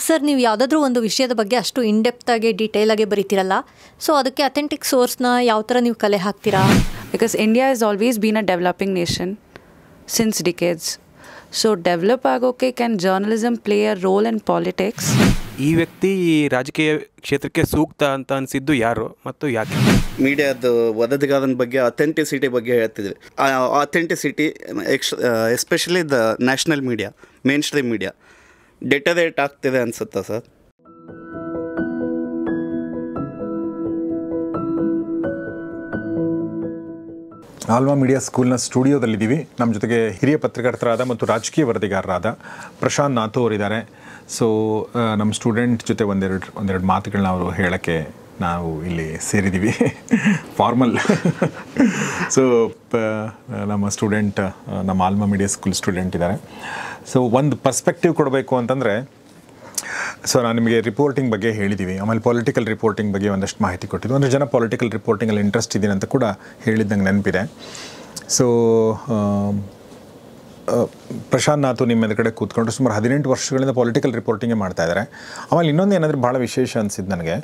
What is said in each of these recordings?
Sir ನೀವು ಯಾವುದಾದ್ರೂ ಒಂದು ವಿಷಯದ ಬಗ್ಗೆ ಅಷ್ಟು ಇನ್ಡೆಪ್ತಾಗಿ ಡೀಟೇಲಾಗಿ ಬರೀತಿರಲ್ಲ, ಸೊ ಅದಕ್ಕೆ ಅಥೆಂಟಿಕ್ ಸೋರ್ಸ್ನ ಯಾವ ಥರ ನೀವು ಕಲೆ ಹಾಕ್ತೀರಾ? Because India has always been a developing nation since decades. So develop ಆಗೋಕ್ಕೆ can journalism play a role in politics? ಈ ವ್ಯಕ್ತಿ ಈ ರಾಜಕೀಯ ಕ್ಷೇತ್ರಕ್ಕೆ ಸೂಕ್ತ ಅಂತ ಅನಿಸಿದ್ದು ಯಾರು ಮತ್ತು ಯಾಕೆ? ಮೀಡಿಯಾದ ವರದಿಗಾರನ ಬಗ್ಗೆ ಅಥೆಂಟಿಸಿಟಿ ಬಗ್ಗೆ ಹೇಳ್ತಿದ್ವಿ. Authenticity especially the national media, mainstream media deteriorate ಆಗ್ತಿದೆ ಅನಿಸುತ್ತಾ ಸರ್? ಆಲ್ವಾ ಮೀಡಿಯಾ ಸ್ಕೂಲ್ನ ಸ್ಟುಡಿಯೋದಲ್ಲಿದ್ದೀವಿ. ನಮ್ಮ ಜೊತೆಗೆ ಹಿರಿಯ ಪತ್ರಕರ್ತರಾದ ಮತ್ತು ರಾಜಕೀಯ ವರದಿಗಾರರಾದ ಪ್ರಶಾಂತ್ ನಾಥು ಅವರಿದ್ದಾರೆ. ಸೊ ನಮ್ಮ ಸ್ಟೂಡೆಂಟ್ ಜೊತೆ ಒಂದೆರಡು ಮಾತುಗಳನ್ನ ಅವರು ಹೇಳೋಕ್ಕೆ ನಾವು ಇಲ್ಲಿ ಸೇರಿದ್ದೀವಿ. ಫಾರ್ಮಲ್. ಸೊ ನಮ್ಮ ಸ್ಟೂಡೆಂಟ್ ನಮ್ಮ ಆಲ್ವಾ ಮೀಡಿಯಾ ಸ್ಕೂಲ್ ಸ್ಟೂಡೆಂಟ್ ಇದ್ದಾರೆ. ಸೊ ಒಂದು ಪರ್ಸ್ಪೆಕ್ಟಿವ್ ಕೊಡಬೇಕು ಅಂತಂದರೆ, ಸೊ ನಾನು ನಿಮಗೆ ರಿಪೋರ್ಟಿಂಗ್ ಬಗ್ಗೆ ಹೇಳಿದ್ದೀವಿ, ಆಮೇಲೆ ಪೊಲಿಟಿಕಲ್ ರಿಪೋರ್ಟಿಂಗ್ ಬಗ್ಗೆ ಒಂದಷ್ಟು ಮಾಹಿತಿ ಕೊಟ್ಟಿದ್ದು. ಒಂದು ಜನ ಪೊಲಿಟಿಕಲ್ ರಿಪೋರ್ಟಿಂಗಲ್ಲಿ ಇಂಟ್ರೆಸ್ಟ್ ಇದೀನಿ ಅಂತ ಕೂಡ ಹೇಳಿದ್ದಂಗೆ ನೆನಪಿದೆ. ಸೊ ಪ್ರಶಾಂತ್ ನಾಥು ನಿಮ್ಮ ಎದುರುಗಡೆ ಕೂತ್ಕೊಂಡು ಸುಮಾರು 18 ವರ್ಷಗಳಿಂದ ಪೊಲಿಟಿಕಲ್ ರಿಪೋರ್ಟಿಂಗೇ ಮಾಡ್ತಾಯಿದ್ದಾರೆ. ಆಮೇಲೆ ಇನ್ನೊಂದು ಏನಾದರೂ ಭಾಳ ವಿಶೇಷ ಅನಿಸಿದ್ದು ನನಗೆ,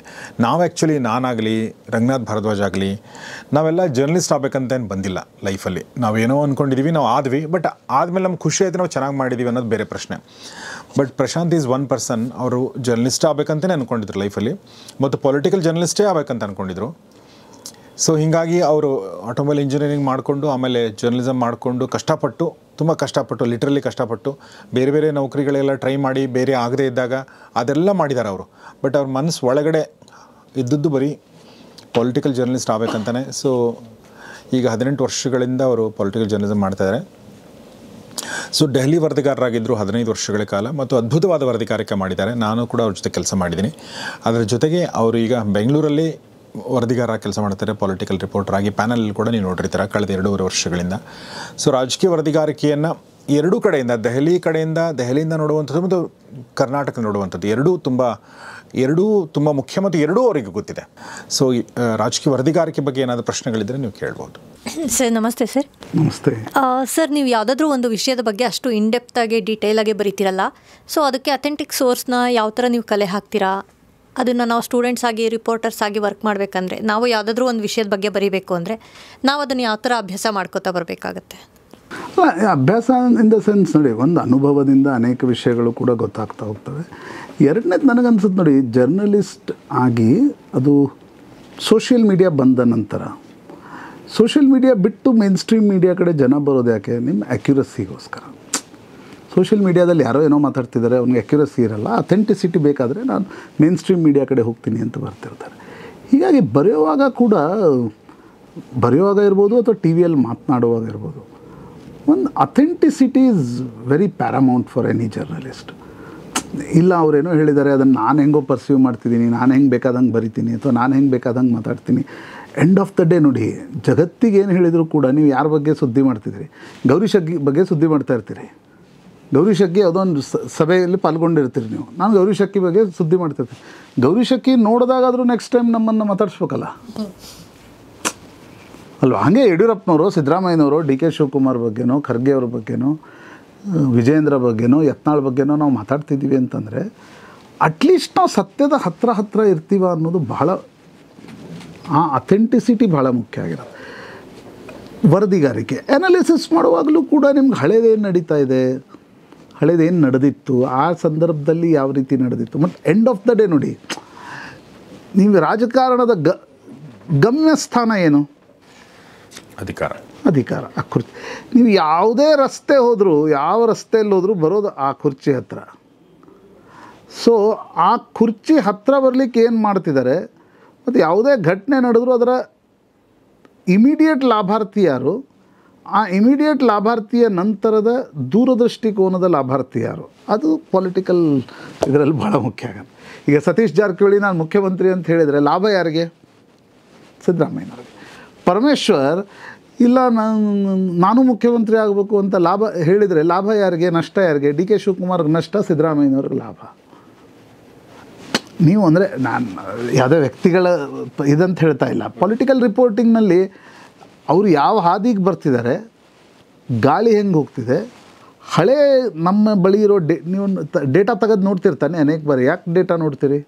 ನಾವು ಆ್ಯಕ್ಚುಲಿ ನಾನಾಗಲಿ ರಂಗನಾಥ್ ಭಾರದ್ವಾಜ್ ಆಗಲಿ ನಾವೆಲ್ಲ ಜರ್ನಲಿಸ್ಟ್ ಆಗಬೇಕಂತ ಏನು ಬಂದಿಲ್ಲ ಲೈಫಲ್ಲಿ. ನಾವೇನೋ ಅಂದ್ಕೊಂಡಿದ್ದೀವಿ, ನಾವು ಆದ್ವಿ, ಬಟ್ ಆದಮೇಲೆ ನಮ್ಗೆ ಖುಷಿ ಆಯಿತು, ನಾವು ಚೆನ್ನಾಗಿ ಮಾಡಿದ್ದೀವಿ ಅನ್ನೋದು ಬೇರೆ ಪ್ರಶ್ನೆ. But Prashant is one person, ಅವರು ಜರ್ನಲಿಸ್ಟ್ ಆಗಬೇಕಂತಲೇ ಅಂದ್ಕೊಂಡಿದ್ರು ಲೈಫಲ್ಲಿ, ಮತ್ತು ಪೊಲಿಟಿಕಲ್ ಜರ್ನಲಿಸ್ಟೇ ಆಗಬೇಕಂತ ಅಂದ್ಕೊಂಡಿದ್ರು. ಸೊ ಹೀಗಾಗಿ ಅವರು ಆಟೋಮೊಬೈಲ್ ಇಂಜಿನಿಯರಿಂಗ್ ಮಾಡಿಕೊಂಡು ಆಮೇಲೆ ಜರ್ನಲಿಸಮ್ ಮಾಡಿಕೊಂಡು ತುಂಬ ಕಷ್ಟಪಟ್ಟು ಲಿಟ್ರಲಿ ಕಷ್ಟಪಟ್ಟು ಬೇರೆ ಬೇರೆ ನೌಕರಿಗಳೆಲ್ಲ ಟ್ರೈ ಮಾಡಿ ಬೇರೆ ಆಗದೇ ಇದ್ದಾಗ ಅದೆಲ್ಲ ಮಾಡಿದ್ದಾರೆ ಅವರು. ಬಟ್ ಅವ್ರ ಮನಸ್ಸು ಒಳಗಡೆ ಇದ್ದದ್ದು ಬರೀ ಪೊಲಿಟಿಕಲ್ ಜರ್ನಲಿಸ್ಟ್ ಆಗಬೇಕಂತಾನೆ. ಸೊ ಈಗ 18 ವರ್ಷಗಳಿಂದ ಅವರು ಪೊಲಿಟಿಕಲ್ ಜರ್ನಲಿಸಮ್ ಮಾಡ್ತಾಯಿದ್ದಾರೆ. ಸೊ ಡೆಹಲಿ ವರದಿಗಾರರಾಗಿದ್ದರು 15 ವರ್ಷಗಳ ಕಾಲ, ಮತ್ತು ಅದ್ಭುತವಾದ ವರದಿಗಾರಿಕೆ ಮಾಡಿದ್ದಾರೆ. ನಾನು ಕೂಡ ಅವ್ರ ಜೊತೆ ಕೆಲಸ ಮಾಡಿದ್ದೀನಿ. ಅದರ ಜೊತೆಗೆ ಅವರು ಈಗ ಬೆಂಗಳೂರಲ್ಲಿ ವರದಿಗಾರ ಕೆಲಸ ಮಾಡ್ತಾರೆ, ಪೊಲಿಟಿಕಲ್ ರಿಪೋರ್ಟರ್ ಆಗಿ. ಪ್ಯಾನಲಲ್ಲಿ ಕೂಡ ನೀವು ನೋಡಿರ್ತೀರ ಕಳೆದ 2.5 ವರ್ಷಗಳಿಂದ. ಸೊ ರಾಜಕೀಯ ವರದಿಗಾರಿಕೆಯನ್ನು ಎರಡೂ ಕಡೆಯಿಂದ, ದೆಹಲಿಯಿಂದ ನೋಡುವಂಥದ್ದು ಮತ್ತು ಕರ್ನಾಟಕ ನೋಡುವಂಥದ್ದು ಎರಡೂ ತುಂಬ ಮುಖ್ಯ, ಮತ್ತು ಎರಡೂ ಅವರಿಗೆ ಗೊತ್ತಿದೆ. ಸೊ ರಾಜಕೀಯ ವರದಿಗಾರಿಕೆ ಬಗ್ಗೆ ಏನಾದರೂ ಪ್ರಶ್ನೆಗಳಿದ್ದರೆ ನೀವು ಕೇಳ್ಬೋದು. ಸರ್ ನಮಸ್ತೆ. ಸರ್ ನಮಸ್ತೆ. ಸರ್ ನೀವು ಯಾವುದಾದ್ರೂ ಒಂದು ವಿಷಯದ ಬಗ್ಗೆ ಅಷ್ಟು ಇನ್ಡೆಪ್ತಾಗಿ ಡೀಟೇಲಾಗಿ ಬರೀತಿರಲ್ಲ, ಸೊ ಅದಕ್ಕೆ ಅಥೆಂಟಿಕ್ ಸೋರ್ಸ್ನ ಯಾವ ಥರ ನೀವು ಕಲೆ ಹಾಕ್ತೀರಾ? ಅದನ್ನು ನಾವು ಸ್ಟೂಡೆಂಟ್ಸ್ ಆಗಿ ರಿಪೋರ್ಟರ್ಸ್ ಆಗಿ ವರ್ಕ್ ಮಾಡಬೇಕಂದ್ರೆ, ನಾವು ಯಾವುದಾದ್ರೂ ಒಂದು ವಿಷಯದ ಬಗ್ಗೆ ಬರೀಬೇಕು ಅಂದರೆ ನಾವು ಅದನ್ನು ಯಾವ ಥರ ಅಭ್ಯಾಸ ಮಾಡ್ಕೋತಾ ಬರಬೇಕಾಗತ್ತೆ? ಅಭ್ಯಾಸ ಇನ್ ದ ಸೆನ್ಸ್ ನೋಡಿ, ಒಂದು ಅನುಭವದಿಂದ ಅನೇಕ ವಿಷಯಗಳು ಕೂಡ ಗೊತ್ತಾಗ್ತಾ ಹೋಗ್ತವೆ. ಎರಡನೇದು ನನಗನ್ಸುತ್ತೆ ನೋಡಿ, ಜರ್ನಲಿಸ್ಟ್ ಆಗಿ ಅದು ಸೋಷಿಯಲ್ ಮೀಡಿಯಾ ಬಂದ ನಂತರ, ಸೋಷಿಯಲ್ ಮೀಡಿಯಾ ಬಿಟ್ಟು ಮೇನ್ ಸ್ಟ್ರೀಮ್ ಮೀಡಿಯಾ ಕಡೆ ಜನ ಬರೋದು ಯಾಕೆ? ನಿಮ್ಮ ಅಕ್ಯುರಸಿಗೋಸ್ಕರ. ಸೋಷಿಯಲ್ ಮೀಡಿಯಾದಲ್ಲಿ ಯಾರೋ ಏನೋ ಮಾತಾಡ್ತಿದ್ದಾರೆ, ಅವ್ನಿಗೆ ಅಕ್ಯುರಸಿ ಇರಲ್ಲ, ಅಥೆಂಟಿಸಿಟಿ ಬೇಕಾದರೆ ನಾನು ಮೇನ್ ಸ್ಟ್ರೀಮ್ ಮೀಡಿಯಾ ಕಡೆ ಹೋಗ್ತೀನಿ ಅಂತ ಬರ್ತಿರ್ತಾರೆ. ಹೀಗಾಗಿ ಬರೆಯುವಾಗ ಇರ್ಬೋದು ಅಥವಾ ಟಿ ವಿಯಲ್ಲಿ ಮಾತನಾಡುವಾಗ ಇರ್ಬೋದು, ಒಂದು authenticity is very Paramount for any journalist. ಇಲ್ಲ ಅವರೇನೋ ಹೇಳಿದ್ದಾರೆ, ಅದನ್ನು ನಾನು ಹೆಂಗೋ ಪರ್ಸೀವ್ ಮಾಡ್ತಿದ್ದೀನಿ, ನಾನು ಹೆಂಗೆ ಬೇಕಾದಂಗೆ ಬರಿತೀನಿ ಅಥವಾ ನಾನು ಹೆಂಗೆ ಬೇಕಾದಂಗೆ ಮಾತಾಡ್ತೀನಿ. ಎಂಡ್ ಆಫ್ ದ ಡೇ ನೋಡಿ, ಜಗತ್ತಿಗೆ ಏನು ಹೇಳಿದರೂ ಕೂಡ ನೀವು ಯಾರ ಬಗ್ಗೆ ಸುದ್ದಿ ಮಾಡ್ತಿದ್ದೀರಿ? ಗೌರಿ ಶೆಟ್ಟಿ ಬಗ್ಗೆ ಸುದ್ದಿ ಮಾಡ್ತಾ ಇರ್ತೀರಿ. ಗೌರಿ ಶೆಟ್ಟಿ ಯಾವುದೋ ಒಂದು ಸಭೆಯಲ್ಲಿ ಪಾಲ್ಗೊಂಡಿರ್ತೀರಿ ನೀವು. ನಾನು ಗೌರಿ ಶೆಟ್ಟಿ ಬಗ್ಗೆ ಸುದ್ದಿ ಮಾಡ್ತಿರ್ತೀನಿ. ಗೌರಿ ಶೆಟ್ಟಿ ನೋಡಿದಾಗಾದರೂ ನೆಕ್ಸ್ಟ್ ಟೈಮ್ ನಮ್ಮನ್ನು ಮಾತಾಡಿಸ್ಬೇಕಲ್ಲ ಅಲ್ವಾ? ಹಾಗೆ ಯಡಿಯೂರಪ್ಪನವರು, ಸಿದ್ದರಾಮಯ್ಯನವರು ಡಿ ಕೆ ಶಿವಕುಮಾರ್ ಬಗ್ಗೆನೋ, ಖರ್ಗೆ ಅವ್ರ ಬಗ್ಗೆನೋ, ವಿಜಯೇಂದ್ರ ಬಗ್ಗೆನೋ, ಯತ್ನಾಳ್ ಬಗ್ಗೆನೋ ನಾವು ಮಾತಾಡ್ತಿದ್ದೀವಿ ಅಂತಂದರೆ ಅಟ್ಲೀಸ್ಟ್ ನಾವು ಸತ್ಯದ ಹತ್ರ ಇರ್ತೀವ ಅನ್ನೋದು ಬಹಳ, ಆ ಅಥೆಂಟಿಸಿಟಿ ಭಾಳ ಮುಖ್ಯ ಆಗಿರೋದು. ವರದಿಗಾರಿಕೆ ಅನಾಲಿಸಿಸ್ ಮಾಡುವಾಗಲೂ ಕೂಡ ನಿಮ್ಗೆ ಹಳೇದೇನು ನಡೀತಾ ಇದೆ, ಹಳೇದೇನು ನಡೆದಿತ್ತು, ಆ ಸಂದರ್ಭದಲ್ಲಿ ಯಾವ ರೀತಿ ನಡೆದಿತ್ತು, ಮತ್ತು ಎಂಡ್ ಆಫ್ ದ ಡೇ ನೋಡಿ, ನೀವು ರಾಜಕಾರಣದ ಗಮ್ಯ ಸ್ಥಾನ ಏನು? ಅಧಿಕಾರ. ಆ ಕುರ್ಚಿ. ನೀವು ಯಾವುದೇ ರಸ್ತೆ ಹೋದರೂ, ಯಾವ ರಸ್ತೆಯಲ್ಲಿ ಹೋದರೂ ಬರೋದು ಆ ಕುರ್ಚಿ ಹತ್ರ. ಸೊ ಆ ಕುರ್ಚಿ ಹತ್ತಿರ ಬರಲಿಕ್ಕೆ ಏನು ಮಾಡ್ತಿದ್ದಾರೆ, ಮತ್ತು ಯಾವುದೇ ಘಟನೆ ನಡೆದರೂ ಅದರ ಇಮಿಡಿಯೇಟ್ ಲಾಭಾರ್ಥಿ ಯಾರು, ಆ ಇಮಿಡಿಯೇಟ್ ಲಾಭಾರ್ಥಿಯ ನಂತರದ ದೂರದೃಷ್ಟಿಕೋನದ ಲಾಭಾರ್ಥಿ ಯಾರು, ಅದು ಪೊಲಿಟಿಕಲ್ ಇದರಲ್ಲಿ ಭಾಳ ಮುಖ್ಯ ಆಗುತ್ತೆ. ಈಗ ಸತೀಶ್ ಜಾರಕಿಹೊಳಿ ನಾನು ಮುಖ್ಯಮಂತ್ರಿ ಅಂತ ಹೇಳಿದರೆ ಲಾಭ ಯಾರಿಗೆ? ಸಿದ್ದರಾಮಯ್ಯನವ್ರಿಗೆ. ಪರಮೇಶ್ವರ್ ಇಲ್ಲ ನಾನು ಮುಖ್ಯಮಂತ್ರಿ ಆಗಬೇಕು ಅಂತ ಹೇಳಿದರೆ ಲಾಭ ಯಾರಿಗೆ, ನಷ್ಟ ಯಾರಿಗೆ? ಡಿ ಕೆ ಶಿವಕುಮಾರ್ಗೆ ನಷ್ಟ, ಸಿದ್ದರಾಮಯ್ಯನವ್ರಿಗೆ ಲಾಭ. ನೀವು ಅಂದರೆ ನಾನು ಯಾವುದೇ ವ್ಯಕ್ತಿಗಳ ಇದಂತ ಹೇಳ್ತಾ ಇಲ್ಲ. ಪೊಲಿಟಿಕಲ್ ರಿಪೋರ್ಟಿಂಗ್ನಲ್ಲಿ ಅವರು ಯಾವ ಹಾದಿಗೆ ಬರ್ತಿದ್ದಾರೆ, ಗಾಳಿ ಹೆಂಗೆ ಹೋಗ್ತಿದೆ, ಹಳೆ ನಮ್ಮ ಬಳಿ ಇರೋ ನೀವು ಡೇಟಾ ತೆಗೆದು ನೋಡ್ತಿರ್ತಾನೆ ಅನೇಕ ಬಾರಿ. ಯಾಕೆ ಡೇಟಾ ನೋಡ್ತೀರಿ?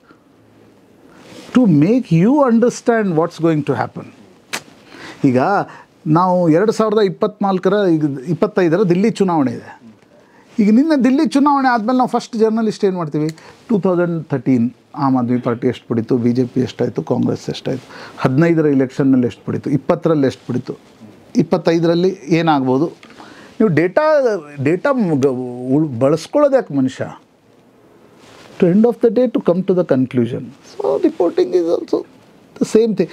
To make you understand what's going to happen. ಈಗ ನಾವು 2024 ಈಗ 25 ದಿಲ್ಲಿ ಚುನಾವಣೆ ಇದೆ. ಈಗ ನಿನ್ನೆ ದಿಲ್ಲಿ ಚುನಾವಣೆ ಆದಮೇಲೆ ನಾವು ಫಸ್ಟ್ ಜರ್ನಲಿಸ್ಟ್ ಏನು ಮಾಡ್ತೀವಿ, 2013 ಆಮ್ ಆದ್ಮಿ ಪಾರ್ಟಿ ಎಷ್ಟು ಪಡಿತು, ಬಿ ಜೆ ಪಿ ಎಷ್ಟಾಯಿತು, ಕಾಂಗ್ರೆಸ್ ಎಷ್ಟಾಯಿತು, 15 ಇಲೆಕ್ಷನ್ನಲ್ಲಿ ಎಷ್ಟು ಪಡಿತು, 20ರಲ್ಲಿ ಎಷ್ಟು ಪಡಿತು, 25ರಲ್ಲಿ ಏನಾಗ್ಬೋದು. ನೀವು ಡೇಟಾ ಬಳಸ್ಕೊಳ್ಳೋದು ಯಾಕೆ ಮನುಷ್ಯ? To end of the day to come to the conclusion. So reporting is also the same thing.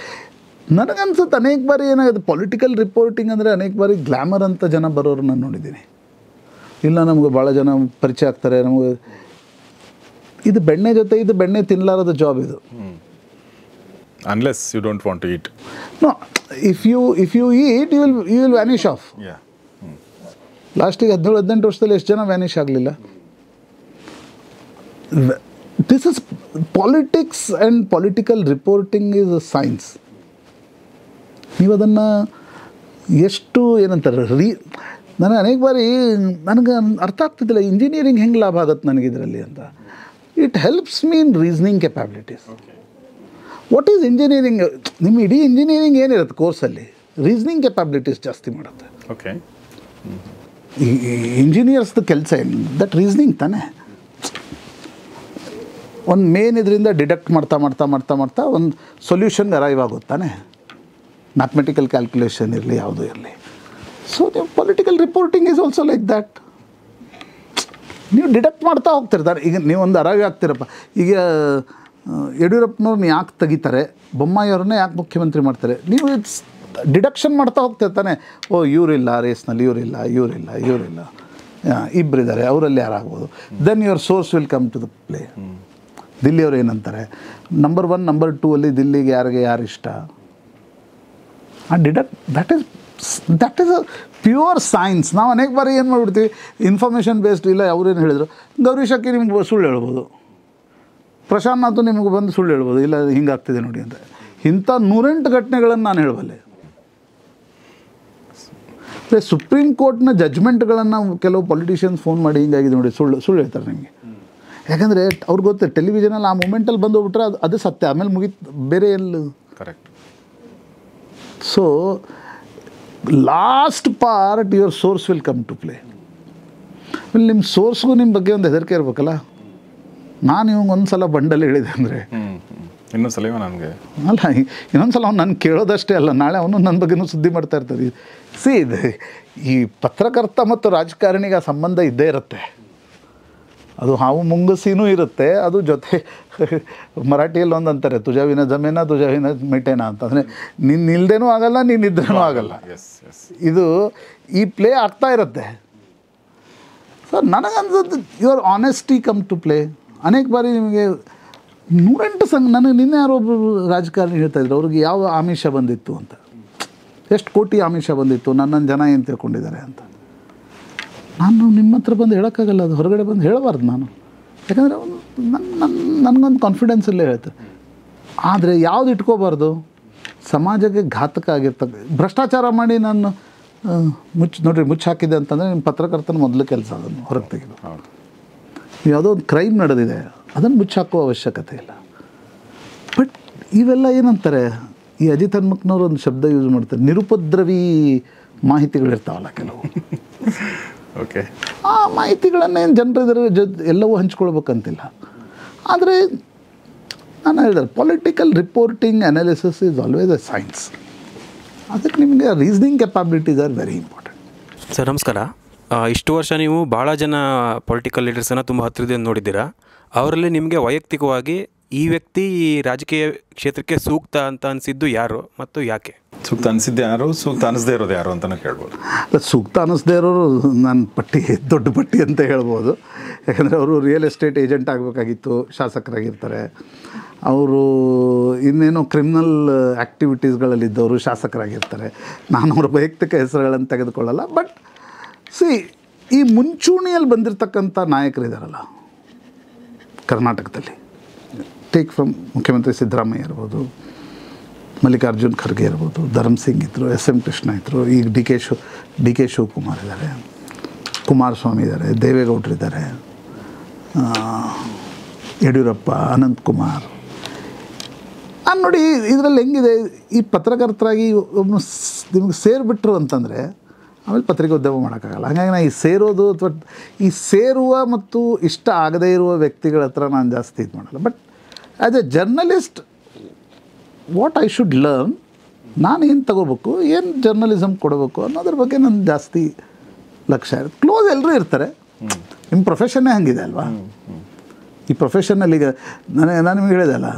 ನನಗನ್ಸುತ್ತೆ ಅನೇಕ ಬಾರಿ ಏನಾಗುತ್ತೆ, ಪೊಲಿಟಿಕಲ್ ರಿಪೋರ್ಟಿಂಗ್ ಅಂದರೆ ಅನೇಕ ಬಾರಿ ಗ್ಲ್ಯಾಮರ್ ಅಂತ ಜನ ಬರೋರು ನಾನು ನೋಡಿದ್ದೀನಿ. ಇಲ್ಲ ನಮಗೆ ಭಾಳ ಜನ ಪರಿಚಯ ಆಗ್ತಾರೆ, ನಮಗೆ ಇದು ಬೆಣ್ಣೆ ಜೊತೆ ಇದು ಬೆಣ್ಣೆ ತಿನ್ನಲಾರದ ಜಾಬ್ ಇದು. Unless you don't want to eat. No, if you eat you will vanish off. ಲಾಸ್ಟಿಗೆ 17-18 ವರ್ಷದಲ್ಲಿ ಎಷ್ಟು ಜನ ವ್ಯಾನಿಷ್ ಆಗಲಿಲ್ಲ? This is politics and political reporting is a science. ನೀವು ಅದನ್ನು ಎಷ್ಟು ಏನಂತಾರೆ ನನಗೆ ಅನೇಕ ಬಾರಿ ನನಗೆ ಅರ್ಥ ಆಗ್ತಿದ್ದಿಲ್ಲ, ಇಂಜಿನಿಯರಿಂಗ್ ಹೆಂಗೆ ಲಾಭ ಆಗುತ್ತೆ ನನಗಿದರಲ್ಲಿ ಅಂತ. It helps me in reasoning capabilities. What is engineering? ನಿಮ್ಮ ಇಡೀ ಇಂಜಿನಿಯರಿಂಗ್ ಏನಿರುತ್ತೆ ಕೋರ್ಸಲ್ಲಿ, ರೀಸ್ನಿಂಗ್ ಕೆಪಾಬಿಲಿಟೀಸ್ ಜಾಸ್ತಿ ಮಾಡುತ್ತೆ. ಓಕೆ, ಇಂಜಿನಿಯರ್ಸ್ದು ಕೆಲಸ ಏನು? ದಟ್ ರೀಸ್ನಿಂಗ್ ತಾನೇ. ಒಂದು ಮೇನ್ ಇದರಿಂದ ಡಿಡಕ್ಟ್ ಮಾಡ್ತಾ ಒಂದು ಸೊಲ್ಯೂಷನ್ಗೆ ಅರೈವ್ ಆಗುತ್ತೆ ತಾನೇ. ಮ್ಯಾಥಮೆಟಿಕಲ್ ಕ್ಯಾಲ್ಕುಲೇಷನ್ ಇರಲಿ, ಯಾವುದೂ ಇರಲಿ. ಸೊ ನೀವು political reporting is also like that. ನೀವು ಡಿಡಕ್ಟ್ ಮಾಡ್ತಾ ಹೋಗ್ತಿರ್ತಾರೆ. ಈಗ ನೀವೊಂದು ಅರೈವ್ ಆಗ್ತಿರಪ್ಪ. ಈಗ ಯಡಿಯೂರಪ್ಪನವ್ರನ್ನ ಯಾಕೆ ತೆಗಿತಾರೆ, ಬೊಮ್ಮಾಯಿ ಅವ್ರನ್ನೇ ಯಾಕೆ ಮುಖ್ಯಮಂತ್ರಿ ಮಾಡ್ತಾರೆ, ನೀವು ಡಿಡಕ್ಷನ್ ಮಾಡ್ತಾ ಹೋಗ್ತಿರ್ತಾನೆ. ಓ ಇವರಿಲ್ಲ ರೇಸ್ನಲ್ಲಿ, ಇವರಿಲ್ಲ, ಇಬ್ಬರಿದ್ದಾರೆ, ಅವರಲ್ಲಿ ಯಾರಾಗ್ಬೋದು. Then your source will come to the play. ದಿಲ್ಲಿಯವ್ರು ಏನಂತಾರೆ, ನಂಬರ್ 1 ನಂಬರ್ 2 ಅಲ್ಲಿ ದಿಲ್ಲಿಗೆ ಯಾರು ಇಷ್ಟ, ಆ that is a pure science. ನಾವು ಅನೇಕ ಬಾರಿ ಏನು ಮಾಡಿಬಿಡ್ತೀವಿ, ಇನ್ಫಾರ್ಮೇಷನ್ ಬೇಸ್ಡ್. ಇಲ್ಲ ಅವ್ರೇನು ಹೇಳಿದರು, ಗೌರಿ ಶಕ್ಕಿ ನಿಮ್ಗೆ ಸುಳ್ಳು ಹೇಳ್ಬೋದು, ಪ್ರಶಾಂತ್ ನಾಥು ನಿಮಗೆ ಬಂದು ಸುಳ್ಳು ಹೇಳ್ಬೋದು, ಇಲ್ಲ ಹಿಂಗಾಗ್ತಿದೆ ನೋಡಿ ಅಂತ. ಇಂಥ 108 ಘಟನೆಗಳನ್ನು ನಾನು ಹೇಳಬಲ್ಲೆ. ಸುಪ್ರೀಂ ಕೋರ್ಟ್ನ ಜಜ್ಮೆಂಟ್ಗಳನ್ನು ಕೆಲವು ಪೊಲಿಟಿಷಿಯನ್ಸ್ ಫೋನ್ ಮಾಡಿ ಹಿಂಗಾಗಿದೆ ನೋಡಿ, ಸುಳ್ಳು ಹೇಳ್ತಾರೆ ನಿಮಗೆ. ಯಾಕಂದರೆ ಅವ್ರಿಗೆ ಗೊತ್ತೆ, ಟೆಲಿವಿಷನಲ್ಲಿ ಆ ಮೂಮೆಂಟಲ್ಲಿ ಬಂದುಬಿಟ್ರೆ ಅದು ಸತ್ಯ, ಆಮೇಲೆ ಮುಗೀತು, ಬೇರೆ ಎಲ್ಲಿ. Correct. So last part your source will come to play. ನಿಮ್ಮ ಸೋರ್ಸ್ಗೂ ನಿಮ್ಮ ಬಗ್ಗೆ ಒಂದು ಹೆದರಿಕೆ ಇರಬೇಕಲ್ಲ. ನಾನು ಇವಾಗ ಒಂದು ಸಲ ಬಂಡಲ್ಲಿ ಹೇಳಿದೆ ಅಂದರೆ ಇನ್ನೊಂದ್ಸಲ ನನಗೆ ಅಲ್ಲ, ಇನ್ನೊಂದು ಅವ್ನು ನಾನು ಕೇಳೋದಷ್ಟೇ ಅಲ್ಲ, ನಾಳೆ ಅವನು ನನ್ನ ಬಗ್ಗೆನೂ ಸುದ್ದಿ ಮಾಡ್ತಾ ಇರ್ತಾರೆ. ಇದು ಈ ಪತ್ರಕರ್ತ ಮತ್ತು ರಾಜಕಾರಣಿಗೆ ಆ ಸಂಬಂಧ ಇದ್ದೇ ಇರುತ್ತೆ. ಅದು ಹಾವು ಮುಂಗುಸಿನೂ ಇರುತ್ತೆ. ಅದು ಜೊತೆ ಮರಾಠಿಯಲ್ಲಿ ಒಂದು ಅಂತಾರೆ, ತುಜಾವಿನ ಜಮೇನ ತುಜಾವಿನ ಮಿಟೇನ ಅಂತಂದರೆ ನಿನ್ನ ಇಲ್ದೇನೂ ಆಗಲ್ಲ, ನೀನು ಇದ್ರೂ ಆಗಲ್ಲ. ಇದು ಈ ಪ್ಲೇ ಆಗ್ತಾ ಇರುತ್ತೆ. ಸರ್ ನನಗನ್ಸುತ್ತೆ your honesty come to play. ಅನೇಕ ಬಾರಿ ನಿಮಗೆ 108 ನನಗೆ ನಿನ್ನೆ ಯಾರೋ ಒಬ್ಬರು ರಾಜಕಾರಣಿ ಹೇಳ್ತಾಯಿದ್ರು, ಅವ್ರಿಗೆ ಯಾವ ಆಮಿಷ ಬಂದಿತ್ತು ಅಂತ, ಎಷ್ಟು ಕೋಟಿ ಆಮಿಷ ಬಂದಿತ್ತು, ನನ್ನನ್ನು ಜನ ಏನು ತಿಳ್ಕೊಂಡಿದ್ದಾರೆ ಅಂತ. ನಾನು ನಿಮ್ಮ ಹತ್ರ ಬಂದು ಹೇಳೋಕ್ಕಾಗಲ್ಲ, ಅದು ಹೊರಗಡೆ ಬಂದು ಹೇಳಬಾರ್ದು ನಾನು. ಯಾಕಂದರೆ ನನಗೊಂದು ಕಾನ್ಫಿಡೆನ್ಸ್ ಇಲ್ಲೇ ಹೇಳ್ತಾರೆ. ಆದರೆ ಯಾವುದು ಇಟ್ಕೋಬಾರ್ದು, ಸಮಾಜಕ್ಕೆ ಘಾತಕ ಆಗಿರ್ತಕ್ಕ ಭ್ರಷ್ಟಾಚಾರ ಮಾಡಿ ನಾನು ಮುಚ್ಚಿ ಹಾಕಿದೆ ಅಂತಂದರೆ ನಿಮ್ಮ ಪತ್ರಕರ್ತನ ಮೊದಲು ಕೆಲಸ ಅದನ್ನು ಹೊರಗೆ ತೆಗೆದು. ಯಾವುದೋ ಒಂದು ಕ್ರೈಮ್ ನಡೆದಿದೆ, ಅದನ್ನು ಮುಚ್ಚಾಕುವ ಅವಶ್ಯಕತೆ ಇಲ್ಲ. ಬಟ್ ಇವೆಲ್ಲ ಏನಂತಾರೆ, ಈ ಅಜಿತ್ ಹನುಮಕ್ನವ್ರು ಒಂದು ಶಬ್ದ ಯೂಸ್ ಮಾಡ್ತಾರೆ, ನಿರುಪದ್ರವಿ ಮಾಹಿತಿಗಳಿರ್ತಾವಲ್ಲ ಕೆಲವು. ಓಕೆ, ಆ ಮಾಹಿತಿಗಳನ್ನೇನು ಜನರ ಎಲ್ಲವೂ ಹಂಚ್ಕೊಳ್ಬೇಕಂತಿಲ್ಲ. ಆದರೆ ನಾನು ಹೇಳಿದೆ, political reporting analysis is always A science. ಅದಕ್ಕೆ ನಿಮಗೆ reasoning capabilities are very important. Sir ನಮಸ್ಕಾರ. ಇಷ್ಟು ವರ್ಷ ನೀವು ಭಾಳ ಜನ ಪೊಲಿಟಿಕಲ್ ಲೀಡರ್ಸನ್ನು ತುಂಬ ಹತ್ತಿರದಿಂದ ನೋಡಿದ್ದೀರಾ. ಅವರಲ್ಲಿ ನಿಮಗೆ ವೈಯಕ್ತಿಕವಾಗಿ ಈ ವ್ಯಕ್ತಿ ಈ ರಾಜಕೀಯ ಕ್ಷೇತ್ರಕ್ಕೆ ಸೂಕ್ತ ಅಂತ ಅನಿಸಿದ್ದು ಯಾರು ಮತ್ತು ಯಾಕೆ? ಸೂಕ್ತ ಅನಿಸಿದ್ದೆ ಯಾರು, ಸೂಕ್ತ ಅನಿಸದೇ ಇರೋದು ಯಾರು ಅಂತಲೇ ಕೇಳ್ಬೋದು. ಸೂಕ್ತ ಅನ್ನಿಸ್ದೇ ಇರೋರು ನನ್ನ ದೊಡ್ಡ ಪಟ್ಟಿ ಅಂತ ಹೇಳ್ಬೋದು. ಯಾಕಂದರೆ ಅವರು ರಿಯಲ್ ಎಸ್ಟೇಟ್ ಏಜೆಂಟ್ ಆಗಬೇಕಾಗಿತ್ತು, ಶಾಸಕರಾಗಿರ್ತಾರೆ. ಅವರು ಇನ್ನೇನೋ ಕ್ರಿಮಿನಲ್ ಆ್ಯಕ್ಟಿವಿಟೀಸ್ಗಳಲ್ಲಿದ್ದವರು ಶಾಸಕರಾಗಿರ್ತಾರೆ. ನಾನು ಅವ್ರ ವೈಯಕ್ತಿಕ ಹೆಸರುಗಳನ್ನು ತೆಗೆದುಕೊಳ್ಳಲ್ಲ. ಬಟ್ ಈ ಮುಂಚೂಣಿಯಲ್ಲಿ ಬಂದಿರತಕ್ಕಂಥ ನಾಯಕರಿದ್ದಾರಲ್ಲ ಕರ್ನಾಟಕದಲ್ಲಿ, ಟೇಕ್ ಫ್ರಮ್ ಮುಖ್ಯಮಂತ್ರಿ ಸಿದ್ದರಾಮಯ್ಯ ಇರ್ಬೋದು, ಮಲ್ಲಿಕಾರ್ಜುನ್ ಖರ್ಗೆ ಇರ್ಬೋದು, ಧರ್ಮ್ ಸಿಂಗ್ ಇದ್ದರು, ಎಸ್ ಎಂ ಕೃಷ್ಣ ಇದ್ದರು, ಈಗ ಡಿ ಕೆ ಶಿವಕುಮಾರ್ ಇದ್ದಾರೆ. ಕುಮಾರಸ್ವಾಮಿ ಇದ್ದಾರೆ, ದೇವೇಗೌಡರಿದ್ದಾರೆ, ಯಡಿಯೂರಪ್ಪ, ಅನಂತಕುಮಾರ್. ನೋಡಿ ಇದರಲ್ಲಿ ಹೆಂಗಿದೆ, ಈ ಪತ್ರಕರ್ತರಾಗಿ ಒಬ್ಬನು ನಿಮಗೆ ಸೇರಿಬಿಟ್ರು ಅಂತಂದರೆ ಆಮೇಲೆ ಪತ್ರಿಕೋದ್ಯಮ ಮಾಡೋಕ್ಕಾಗಲ್ಲ. ಹಾಗಾಗಿ ನಾನು ಈ ಸೇರೋದು ಅಥವಾ ಈ ಸೇರುವ ಮತ್ತು ಇಷ್ಟ ಆಗದೇ ಇರುವ ವ್ಯಕ್ತಿಗಳ ಹತ್ರ ನಾನು ಜಾಸ್ತಿ ಇದು ಮಾಡಲ್ಲ. But as A journalist what I should learn, ನಾನು ಏನು ತಗೋಬೇಕು, ಏನು ಜರ್ನಲಿಸಮ್ ಕೊಡಬೇಕು ಅನ್ನೋದ್ರ ಬಗ್ಗೆ ನನ್ನ ಜಾಸ್ತಿ ಲಕ್ಷ್ಯ ಇರುತ್ತೆ. ಕ್ಲೋಸ್ ಎಲ್ಲರೂ ಇರ್ತಾರೆ, ನಿಮ್ಮ ಪ್ರೊಫೆಷನ್ನೇ ಹಂಗಿದೆ ಅಲ್ವಾ. ಈ ಪ್ರೊಫೆಷನ್ನಲ್ಲಿ ಈಗ ನಾನು ನಿಮಗೆ ಹೇಳಿದೆ ಅಲ್ಲ,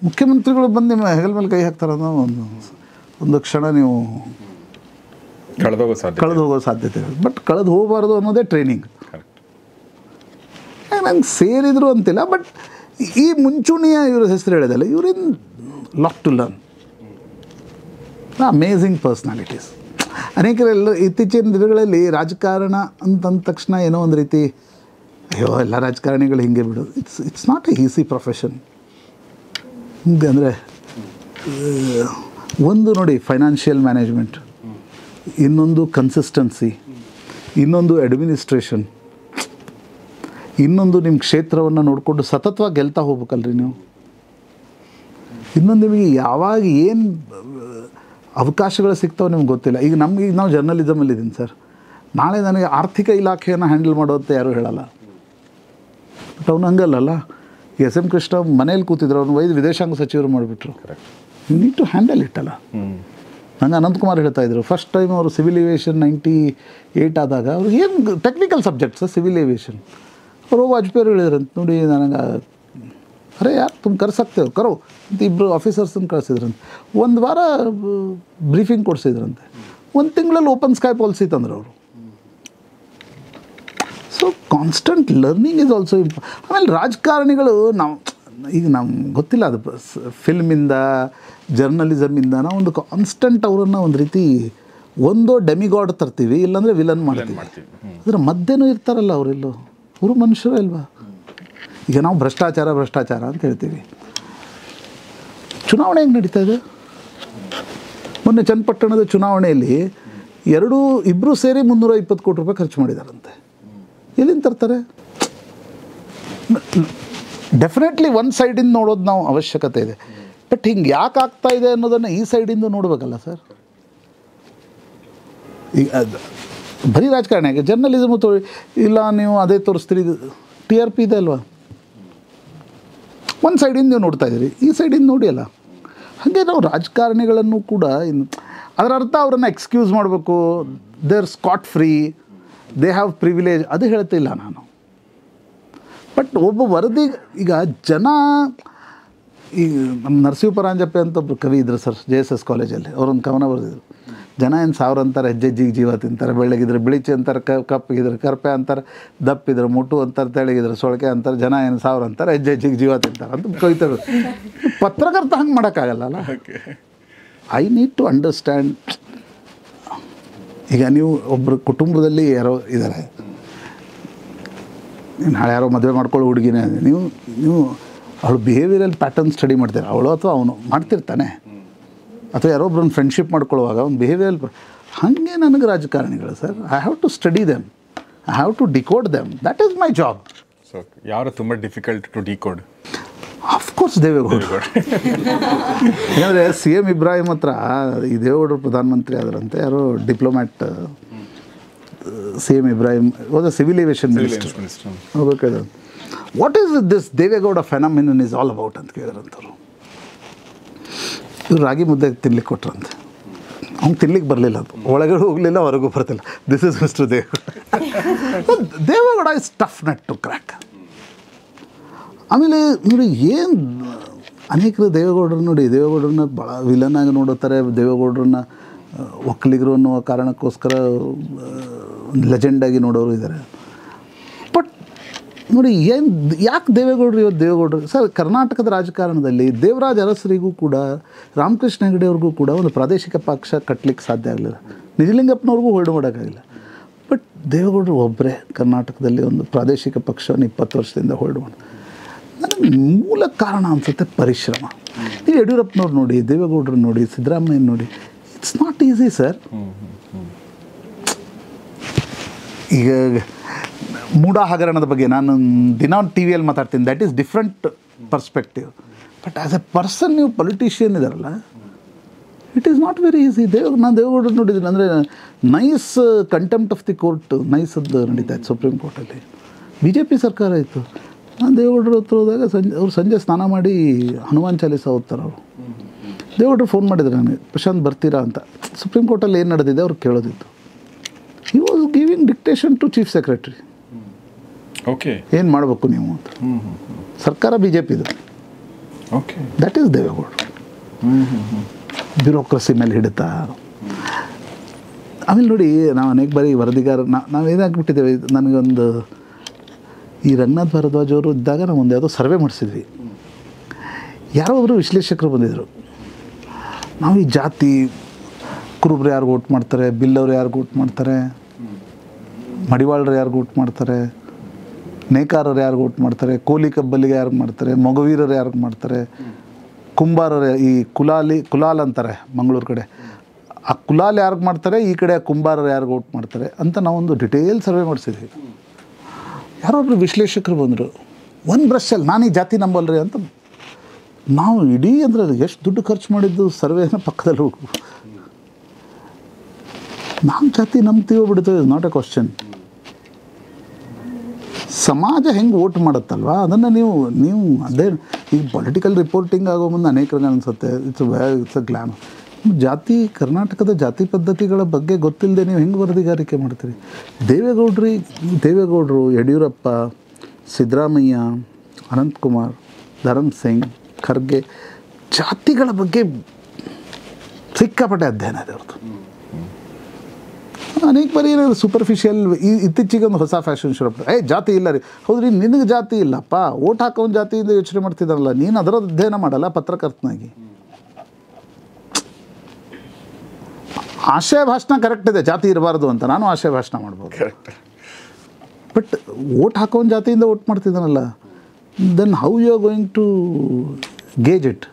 ಮುಖ್ಯಮಂತ್ರಿಗಳು ಬಂದು ನಿಮ್ಮ ಹೆಗಲ ಮೇಲೆ ಕೈ ಹಾಕ್ತಾರೆ ಅನ್ನೋ ಒಂದು ಕ್ಷಣ ನೀವು ಕಳೆದು ಹೋಗೋ ಸಾಧ್ಯತೆ ಇದೆ. ಬಟ್ ಕಳೆದು ಹೋಗಬಾರ್ದು ಅನ್ನೋದೇ ಟ್ರೈನಿಂಗ್. ನಂಗೆ ಸೇರಿದ್ರು ಅಂತಿಲ್ಲ, ಬಟ್ ಈ ಮುಂಚೂಣಿಯ ಇವ್ರ ಹೆಸರು ಹೇಳಿದಲ್ಲ, ಇವ್ರಿನ್ lot to learn, amazing personalities. ಅನೇಕರೆಲ್ಲ ಇತ್ತೀಚಿನ ದಿನಗಳಲ್ಲಿ ರಾಜಕಾರಣ ಅಂತಂದ ತಕ್ಷಣ ಏನೋ ಒಂದು ರೀತಿ ಅಯ್ಯೋ ಎಲ್ಲ ರಾಜಕಾರಣಿಗಳು ಹಿಂಗೆ ಬಿಡೋದು. It's not A easy profession. ಹಿಂಗೆ ಅಂದರೆ ಒಂದು ನೋಡಿ ಫೈನಾನ್ಷಿಯಲ್ ಮ್ಯಾನೇಜ್ಮೆಂಟ್, ಇನ್ನೊಂದು ಕನ್ಸಿಸ್ಟೆನ್ಸಿ, ಇನ್ನೊಂದು ಅಡ್ಮಿನಿಸ್ಟ್ರೇಷನ್, ಇನ್ನೊಂದು ನಿಮ್ಮ ಕ್ಷೇತ್ರವನ್ನು ನೋಡಿಕೊಂಡು ಸತತವಾಗಿ ಗೆಲ್ತಾ ಹೋಗ್ಬೇಕಲ್ರಿ ನೀವು. ಇನ್ನೊಂದು ನಿಮಗೆ ಯಾವಾಗ ಏನು ಅವಕಾಶಗಳು ಸಿಗ್ತಾವೆ ನಿಮ್ಗೆ ಗೊತ್ತಿಲ್ಲ. ಈಗ ನಾವು ಜರ್ನಲಿಸಮಲ್ಲಿದ್ದೀನಿ ಸರ್, ನಾಳೆ ನನಗೆ ಆರ್ಥಿಕ ಇಲಾಖೆಯನ್ನು ಹ್ಯಾಂಡಲ್ ಮಾಡೋದು ಯಾರೂ ಹೇಳಲ್ಲ. ಬಟ್ ಅವ್ನು ಹಂಗಲ್ಲಲ್ಲ. ಎಸ್.ಎಂ. ಕೃಷ್ಣ ಮನೇಲಿ ಕೂತಿದ್ರು, ಅವ್ನು ಒಯ್ದು ವಿದೇಶಾಂಗ ಸಚಿವರು ಮಾಡಿಬಿಟ್ರು. ಯು ನೀಡ್ ಟು ಹ್ಯಾಂಡಲ್ ಇಟ್ಟಲ್ಲ. ನಂಗೆ ಅನಂತಕುಮಾರ್ ಹೇಳ್ತಾಯಿದ್ರು, ಫಸ್ಟ್ ಟೈಮ್ ಅವರು ಸಿವಿಲ್ ಏವಿಯೇಷನ್ 98 ಆದಾಗ ಅವ್ರಿಗೆ ಏನು ಟೆಕ್ನಿಕಲ್ ಸಬ್ಜೆಕ್ಟ್ಸ್ ಸಿವಿಲ್ ಏವಿಯೇಷನ್, ಅವರು ವಾಜಪೇಯಿ ಹೇಳಿದ್ರಂತ, ನೋಡಿ ನನಗೆ ಅರೆ ಯಾರು ತುಂಬ ಕರ್ಸಕ್ತೇವೆ ಕರೋ ಅಂತ ಇಬ್ಬರು ಆಫೀಸರ್ಸನ್ನು ಕಳಿಸಿದ್ರಂತೆ. ಒಂದು ವಾರ ಬ್ರೀಫಿಂಗ್ ಕೊಡಿಸಿದ್ರಂತೆ. ಒಂದು ತಿಂಗಳಲ್ಲಿ ಓಪನ್ ಸ್ಕೈ ಪಾಲಿಸಿ ತಂದರು ಅವರು. So constant learning is also ಆಮೇಲೆ ರಾಜಕಾರಣಿಗಳು ಈಗ ನಮ್ಗೆ ಗೊತ್ತಿಲ್ಲ, ಅದು ಫಿಲ್ಮಿಂದ ಜರ್ನಲಿಸಮಿಂದ ನಾವು ಒಂದು ಕಾನ್ಸ್ಟೆಂಟ್ ಅವರನ್ನು ಒಂದು ರೀತಿ ಒಂದೋ ಡೆಮಿಗಾಡ್ ತರ್ತೀವಿ, ಇಲ್ಲಾಂದರೆ ವಿಲನ್ ಮಾಡ್ತೀವಿ. ಅದರ ಮಧ್ಯನೂ ಇರ್ತಾರಲ್ಲ ಅವರೆಲ್ಲೋ, ಅವರು ಮನುಷ್ಯರೇ ಅಲ್ವಾ. ಈಗ ನಾವು ಭ್ರಷ್ಟಾಚಾರ ಅಂತ ಹೇಳ್ತೀವಿ. ಚುನಾವಣೆ ಹೆಂಗೆ ನಡೀತಾ ಇದೆ? ಮೊನ್ನೆ ಚನ್ನಪಟ್ಟಣದ ಚುನಾವಣೆಯಲ್ಲಿ ಇಬ್ಬರು ಸೇರಿ 320 ಕೋಟಿ ರೂಪಾಯಿ ಖರ್ಚು ಮಾಡಿದಾರಂತೆ. ಎಲ್ಲಿಂದ ತರ್ತಾರೆ? ಡೆಫಿನೆಟ್ಲಿ ಒಂದು ಸೈಡಿಂದ ನೋಡೋದು ನಾವು ಅವಶ್ಯಕತೆ ಇದೆ. ಬಟ್ ಹಿಂಗೆ ಯಾಕೆ ಆಗ್ತಾ ಇದೆ ಅನ್ನೋದನ್ನು ಈ ಸೈಡಿಂದ ನೋಡಬೇಕಲ್ಲ ಸರ್. ಈಗ ಬರೀ ರಾಜಕಾರಣ ಜರ್ನಲಿಸಮು ಇಲ್ಲ, ನೀವು ಅದೇ ತೋರಿಸ್ತೀರಿ, TRP ಇದೆ ಅಲ್ವಾ. ಒಂದು ಸೈಡಿಂದ ನೀವು ನೋಡ್ತಾ ಇದ್ದೀರಿ, ಈ ಸೈಡಿಂದ ನೋಡಿ ಅಲ್ಲ. ಹಾಗೆ ನಾವು ರಾಜಕಾರಣಿಗಳನ್ನು ಕೂಡ ಅದರ ಅರ್ಥ ಅವರನ್ನು ಎಕ್ಸ್ಕ್ಯೂಸ್ ಮಾಡಬೇಕು, they are Scott free, they have privilege, ಅದು ಹೇಳ್ತಿಲ್ಲ ನಾನು. ಬಟ್ ಒಬ್ಬ ವರದಿ ಈಗ ಜನ, ಈ ನಮ್ಮ ನರಸಿಂಹಪರಾಂಜಪೆ ಅಂತ ಒಬ್ಬರು ಕವಿ ಇದ್ರು ಸರ್, JSS ಕಾಲೇಜಲ್ಲಿ. ಅವರೊಂದು ಕವನ ಬರೆದಿದ್ರು, ಜನ ಏನು 1000 ಅಂತಾರೆ, ಹೆಜ್ಜೆಜ್ಜಿಗೆ ಜೀವ ತಿಂತಾರೆ, ಬೆಳ್ಳಗಿದ್ರೆ ಬಿಳಿಚಿ ಅಂತಾರೆ, ಕಪ್ಪಗಿದ್ರೆ ಕರ್ಪೆ ಅಂತಾರೆ, ದಪ್ಪಿದ್ರೆ ಮುಟ್ಟು ಅಂತಾರೆ, ತೆಳಗಿದ್ರೆ ಸೊಳಕೆ ಅಂತಾರೆ, ಜನ ಏನು 1000 ಅಂತಾರೆ, ಹೆಜ್ಜೆಜ್ಜಿಗೆ ಜೀವ ತಿಂತಾರೆ ಅಂತ ಕವಿತಾರೆ. ಪತ್ರಕರ್ತ ಹಂಗೆ ಮಾಡೋಕ್ಕಾಗಲ್ಲ. I need to understand. ಈಗ ನೀವು ಒಬ್ಬರು ಕುಟುಂಬದಲ್ಲಿ ಯಾರೋ ಇದ್ದಾರೆ, ನಾಳೆ ಯಾರೋ ಮದುವೆ ಮಾಡ್ಕೊಳ್ಳೋ ಹುಡುಗಿನೇ, ನೀವು ಅವಳು ಬಿಹೇವಿಯರಲ್ ಪ್ಯಾಟರ್ನ್ ಸ್ಟಡಿ ಮಾಡ್ತೀರ, ಅವಳು ಅಥವಾ ಅವನು ಮಾಡ್ತಿರ್ತಾನೆ, ಅಥವಾ ಯಾರೊಬ್ಬರನ್ನ ಫ್ರೆಂಡ್ಶಿಪ್ ಮಾಡ್ಕೊಳ್ಳುವಾಗ ಒಂದು ಬಿಹೇವಿಯರಲ್. ಹಾಗೆ ನನಗೆ ರಾಜಕಾರಣಿಗಳು sir, I have to study them, I have to decode them, that is my job. So ಯಾರು ತುಂಬ ಡಿಫಿಕಲ್ಟ್ ಟು ಡಿಕೋಡ್? ಆಫ್ಕೋರ್ಸ್ ದೇವೇಗೌಡರು. ಯಾಕಂದರೆ CM ಇಬ್ರಾಹಿಂ ಹತ್ರ ಈ ದೇವೇಗೌಡರು ಪ್ರಧಾನಮಂತ್ರಿ ಆದ್ರಂತೆ, ಯಾರೋ diplomat CM Ibrahim was a civil aviation minister. ಹೋಗ್ಬೇಕಾದ್ರೆ what is this Devegowda phenomenon is all about ಅಂತ ಕೇಳಿದ್ರಂಥವ್ರು. ಇವ್ರು ರಾಗಿ ಮುದ್ದೆ ತಿನ್ಲಿಕ್ಕೆ ಕೊಟ್ರಂತೆ, ಅವ್ನು ತಿನ್ಲಿಕ್ಕೆ ಬರಲಿಲ್ಲ, ಅದು ಒಳಗಡೆ ಹೋಗಲಿಲ್ಲ, ಹೊರಗೂ ಬರ್ತಿಲ್ಲ. This is mister Deve Gowda is tough nut to crack. ಆಮೇಲೆ ನೋಡಿ ಏನು ಅನೇಕರು ದೇವೇಗೌಡರನ್ನ ಭಾಳ ವಿಲನ್ ಆಗಿ ನೋಡುತ್ತಾರೆ, ದೇವೇಗೌಡರನ್ನ ಒಕ್ಕಲಿಗರು ಅನ್ನುವ ಕಾರಣಕ್ಕೋಸ್ಕರ ಒಂದು ಲೆಜೆಂಡಾಗಿ ನೋಡೋರು ಇದ್ದಾರೆ. ಬಟ್ ನೋಡಿ ಯಾಕೆ ದೇವೇಗೌಡರು ಸರ್, ಕರ್ನಾಟಕದ ರಾಜಕಾರಣದಲ್ಲಿ ದೇವರಾಜ ಅರಸರಿಗೂ ಕೂಡ, ರಾಮಕೃಷ್ಣ ಹೆಗಡೆ ಅವ್ರಿಗೂ ಕೂಡ ಒಂದು ಪ್ರಾದೇಶಿಕ ಪಕ್ಷ ಕಟ್ಟಲಿಕ್ಕೆ ಸಾಧ್ಯ ಆಗಲಿಲ್ಲ, ನಿಜಲಿಂಗಪ್ಪನವ್ರಿಗೂ ಹೋಲ್ಡ್ ಮಾಡೋಕ್ಕಾಗಿಲ್ಲ. ಬಟ್ ದೇವೇಗೌಡರು ಒಬ್ಬರೇ ಕರ್ನಾಟಕದಲ್ಲಿ ಒಂದು ಪ್ರಾದೇಶಿಕ ಪಕ್ಷವನ್ನು 20 ವರ್ಷದಿಂದ ಹೋಲ್ಡ್ ಮಾಡಿ. ನನಗೆ ಮೂಲ ಕಾರಣ ಅನಿಸುತ್ತೆ ಪರಿಶ್ರಮ. ನೀವು ಯಡಿಯೂರಪ್ಪನವ್ರು ನೋಡಿ, ದೇವೇಗೌಡರು ನೋಡಿ, ಸಿದ್ದರಾಮಯ್ಯ ನೋಡಿ, ಇಟ್ಸ್ ನಾಟ್ ಈಸಿ ಸರ್. ಈಗ ಮೂಢ ಹಗರಣದ ಬಗ್ಗೆ ನಾನು ದಿನ ಟಿ ವಿಯಲ್ಲಿ ಮಾತಾಡ್ತೀನಿ, that is different perspective. But as a person ನೀವು ಪೊಲಿಟಿಷಿಯನ್ ಇದಾರಲ್ಲ, it is not very easy. ನಾನು ದೇವೇಗೌಡರು ನೋಡಿದ್ದೀನಿ, ಅಂದರೆ nice contempt of the court ನೈಸದ್ದು ನಡೀತಾ ಇತ್ತು ಸುಪ್ರೀಂ ಕೋರ್ಟಲ್ಲಿ. ಬಿ ಜೆ ಪಿ ಸರ್ಕಾರ ಇತ್ತು. ನಾನು ದೇವೇಗೌಡರ ಹತ್ರ ಹೋದಾಗ ಸಂಜೆ ಸ್ನಾನ ಮಾಡಿ ಹನುಮಾನ್ ಚಾಲೀಸ ಓದ್ತಾರೆ ಅವರು. ದೇವೇಗೌಡರು ಫೋನ್ ಮಾಡಿದ್ರು ನನಗೆ, ಪ್ರಶಾಂತ್ ಬರ್ತೀರಾ ಅಂತ. ಸುಪ್ರೀಂ ಕೋರ್ಟಲ್ಲಿ ಏನು ನಡೆದಿದೆ ಅವ್ರು ಕೇಳೋದಿತ್ತು. He was giving dictation to chief secretary. Okay, ಏನು ಮಾಡಬೇಕು ನೀವು ಅಂತ. ಸರ್ಕಾರ ಬಿ ಜೆ ಪಿದು. ಓಕೆ, ದ್ಯಾಟ್ ಈಸ್ ದೇವೇಗೌಡರು. ಬ್ಯೂರೋಕ್ರಸಿ ಮೇಲೆ ಹಿಡಿತಾ. ಆಮೇಲೆ ನೋಡಿ, ನಾವು ಅನೇಕ ಬಾರಿ ವರದಿಗಾರ ನಾವು ಏನಾಗ್ಬಿಟ್ಟಿದ್ದೇವೆ, ನನಗೊಂದು ಈ ರಂಗನಾಥ್ ಭಾರದ್ವಾಜ್ ಅವರು ಇದ್ದಾಗ ನಾವು ಒಂದು ಯಾವುದೋ ಸರ್ವೆ ಮಾಡಿಸಿದ್ವಿ. ಯಾರೋ ಒಬ್ಬರು ವಿಶ್ಲೇಷಕರು ಬಂದಿದ್ದರು. ನಾವು ಈ ಜಾತಿ, ಕುರುಬ್ರು ಯಾರಿಗೂ ಓಟ್ ಮಾಡ್ತಾರೆ, ಬಿಲ್ಲವರು ಯಾರಿಗೂ ಓಟ್ ಮಾಡ್ತಾರೆ, ಮಡಿವಾಳರು ಯಾರಿಗೂ ಓಟ್ ಮಾಡ್ತಾರೆ, ನೇಕಾರರು ಯಾರಿಗೂ ಓಟ್ ಮಾಡ್ತಾರೆ, ಕೋಲಿ ಕಬ್ಬಲಿಗೆ ಯಾರಿಗೂ ಮಾಡ್ತಾರೆ, ಮೊಗವೀರರು ಯಾರಿಗೂ ಮಾಡ್ತಾರೆ, ಕುಂಬಾರರು, ಈ ಕುಲಾಲ್ ಅಂತಾರೆ ಮಂಗಳೂರು ಕಡೆ, ಆ ಕುಲಾಲ್ ಯಾರಿಗೂ ಮಾಡ್ತಾರೆ, ಈ ಕಡೆ ಕುಂಬಾರರು ಯಾರಿಗೂ ಓಟ್ ಮಾಡ್ತಾರೆ ಅಂತ ನಾವೊಂದು ಡಿಟೇಲ್ ಸರ್ವೆ ಮಾಡಿಸಿದ್ವಿ. ಯಾರೋ ಒಬ್ಬರು ವಿಶ್ಲೇಷಕರು ಬಂದರು, ಒಂದು ಬ್ರಷಲ್ಲಿ ನಾನು ಈ ಜಾತಿ ನಂಬಲ್ರಿ ಅಂತ. ನಾವು ಇಡೀ ಅಂದರೆ ಎಷ್ಟು ದುಡ್ಡು ಖರ್ಚು ಮಾಡಿದ್ದು ಸರ್ವೆನ ಪಕ್ಕದಲ್ಲಿ ಹೋಗು, ನಾವು ಜಾತಿ ನಂಬ್ತೀವೋ ಬಿಡ್ತೀವಿ, ಇಸ್ ನಾಟ್ ಎ ಕ್ವಶನ್. ಸಮಾಜ ಹೆಂಗೆ ವೋಟ್ ಮಾಡುತ್ತಲ್ವ ಅದನ್ನು ನೀವು ಅದೇ ಈಗ ಪೊಲಿಟಿಕಲ್ ರಿಪೋರ್ಟಿಂಗ್ ಆಗೋ ಮುಂದೆ ಅನೇಕರಿಗೆ ಅನಿಸುತ್ತೆ ಇಟ್ಸ್ ಅ ಗ್ಲಾಮ್. ಕರ್ನಾಟಕದ ಜಾತಿ ಪದ್ಧತಿಗಳ ಬಗ್ಗೆ ಗೊತ್ತಿಲ್ಲದೆ ನೀವು ಹೆಂಗೆ ವರದಿಗಾರಿಕೆ ಮಾಡ್ತೀರಿ? ದೇವೇಗೌಡರು, ಯಡಿಯೂರಪ್ಪ, ಸಿದ್ದರಾಮಯ್ಯ, ಅನಂತಕುಮಾರ್, ಧರಮ್ ಸಿಂಗ್, ಖರ್ಗೆ, ಜಾತಿಗಳ ಬಗ್ಗೆ ಸಿಕ್ಕಾಪಟ್ಟೆ ಅಧ್ಯಯನ ಇದೆ ಅವ್ರದ್ದು. ಅನೇಕ ಬಾರಿ ಏನಾದ್ರು ಸೂಪರ್ಫಿಷಿಯಲ್, ಇತ್ತೀಚೆಗೆ ಒಂದು ಹೊಸ ಫ್ಯಾಷನ್ ಶುರು ಆಗ್ತದೆ, ಜಾತಿ ಇಲ್ಲ ರೀ. ಹೌದ್ರಿ, ನಿನಗೆ ಜಾತಿ ಇಲ್ಲಪ್ಪ, ಓಟ್ ಹಾಕೋನ್ ಜಾತಿಯಿಂದ ಯೋಚನೆ ಮಾಡ್ತಿದ್ದಾರಲ್ಲ, ನೀನು ಅದರ ಅಧ್ಯಯನ ಮಾಡಲ್ಲ ಪತ್ರಕರ್ತನಾಗಿ. ಆಶಯ ಭಾಷಣ ಕರೆಕ್ಟ್ ಇದೆ, ಜಾತಿ ಇರಬಾರ್ದು ಅಂತ, ನಾನು ಆಶಯ ಭಾಷಣ ಮಾಡ್ಬೋದು. ಬಟ್ ಓಟ್ ಹಾಕೋನ್ ಜಾತಿಯಿಂದ ಓಟ್ ಮಾಡ್ತಿದ್ದಾನಲ್ಲ, then how you are going to gauge it?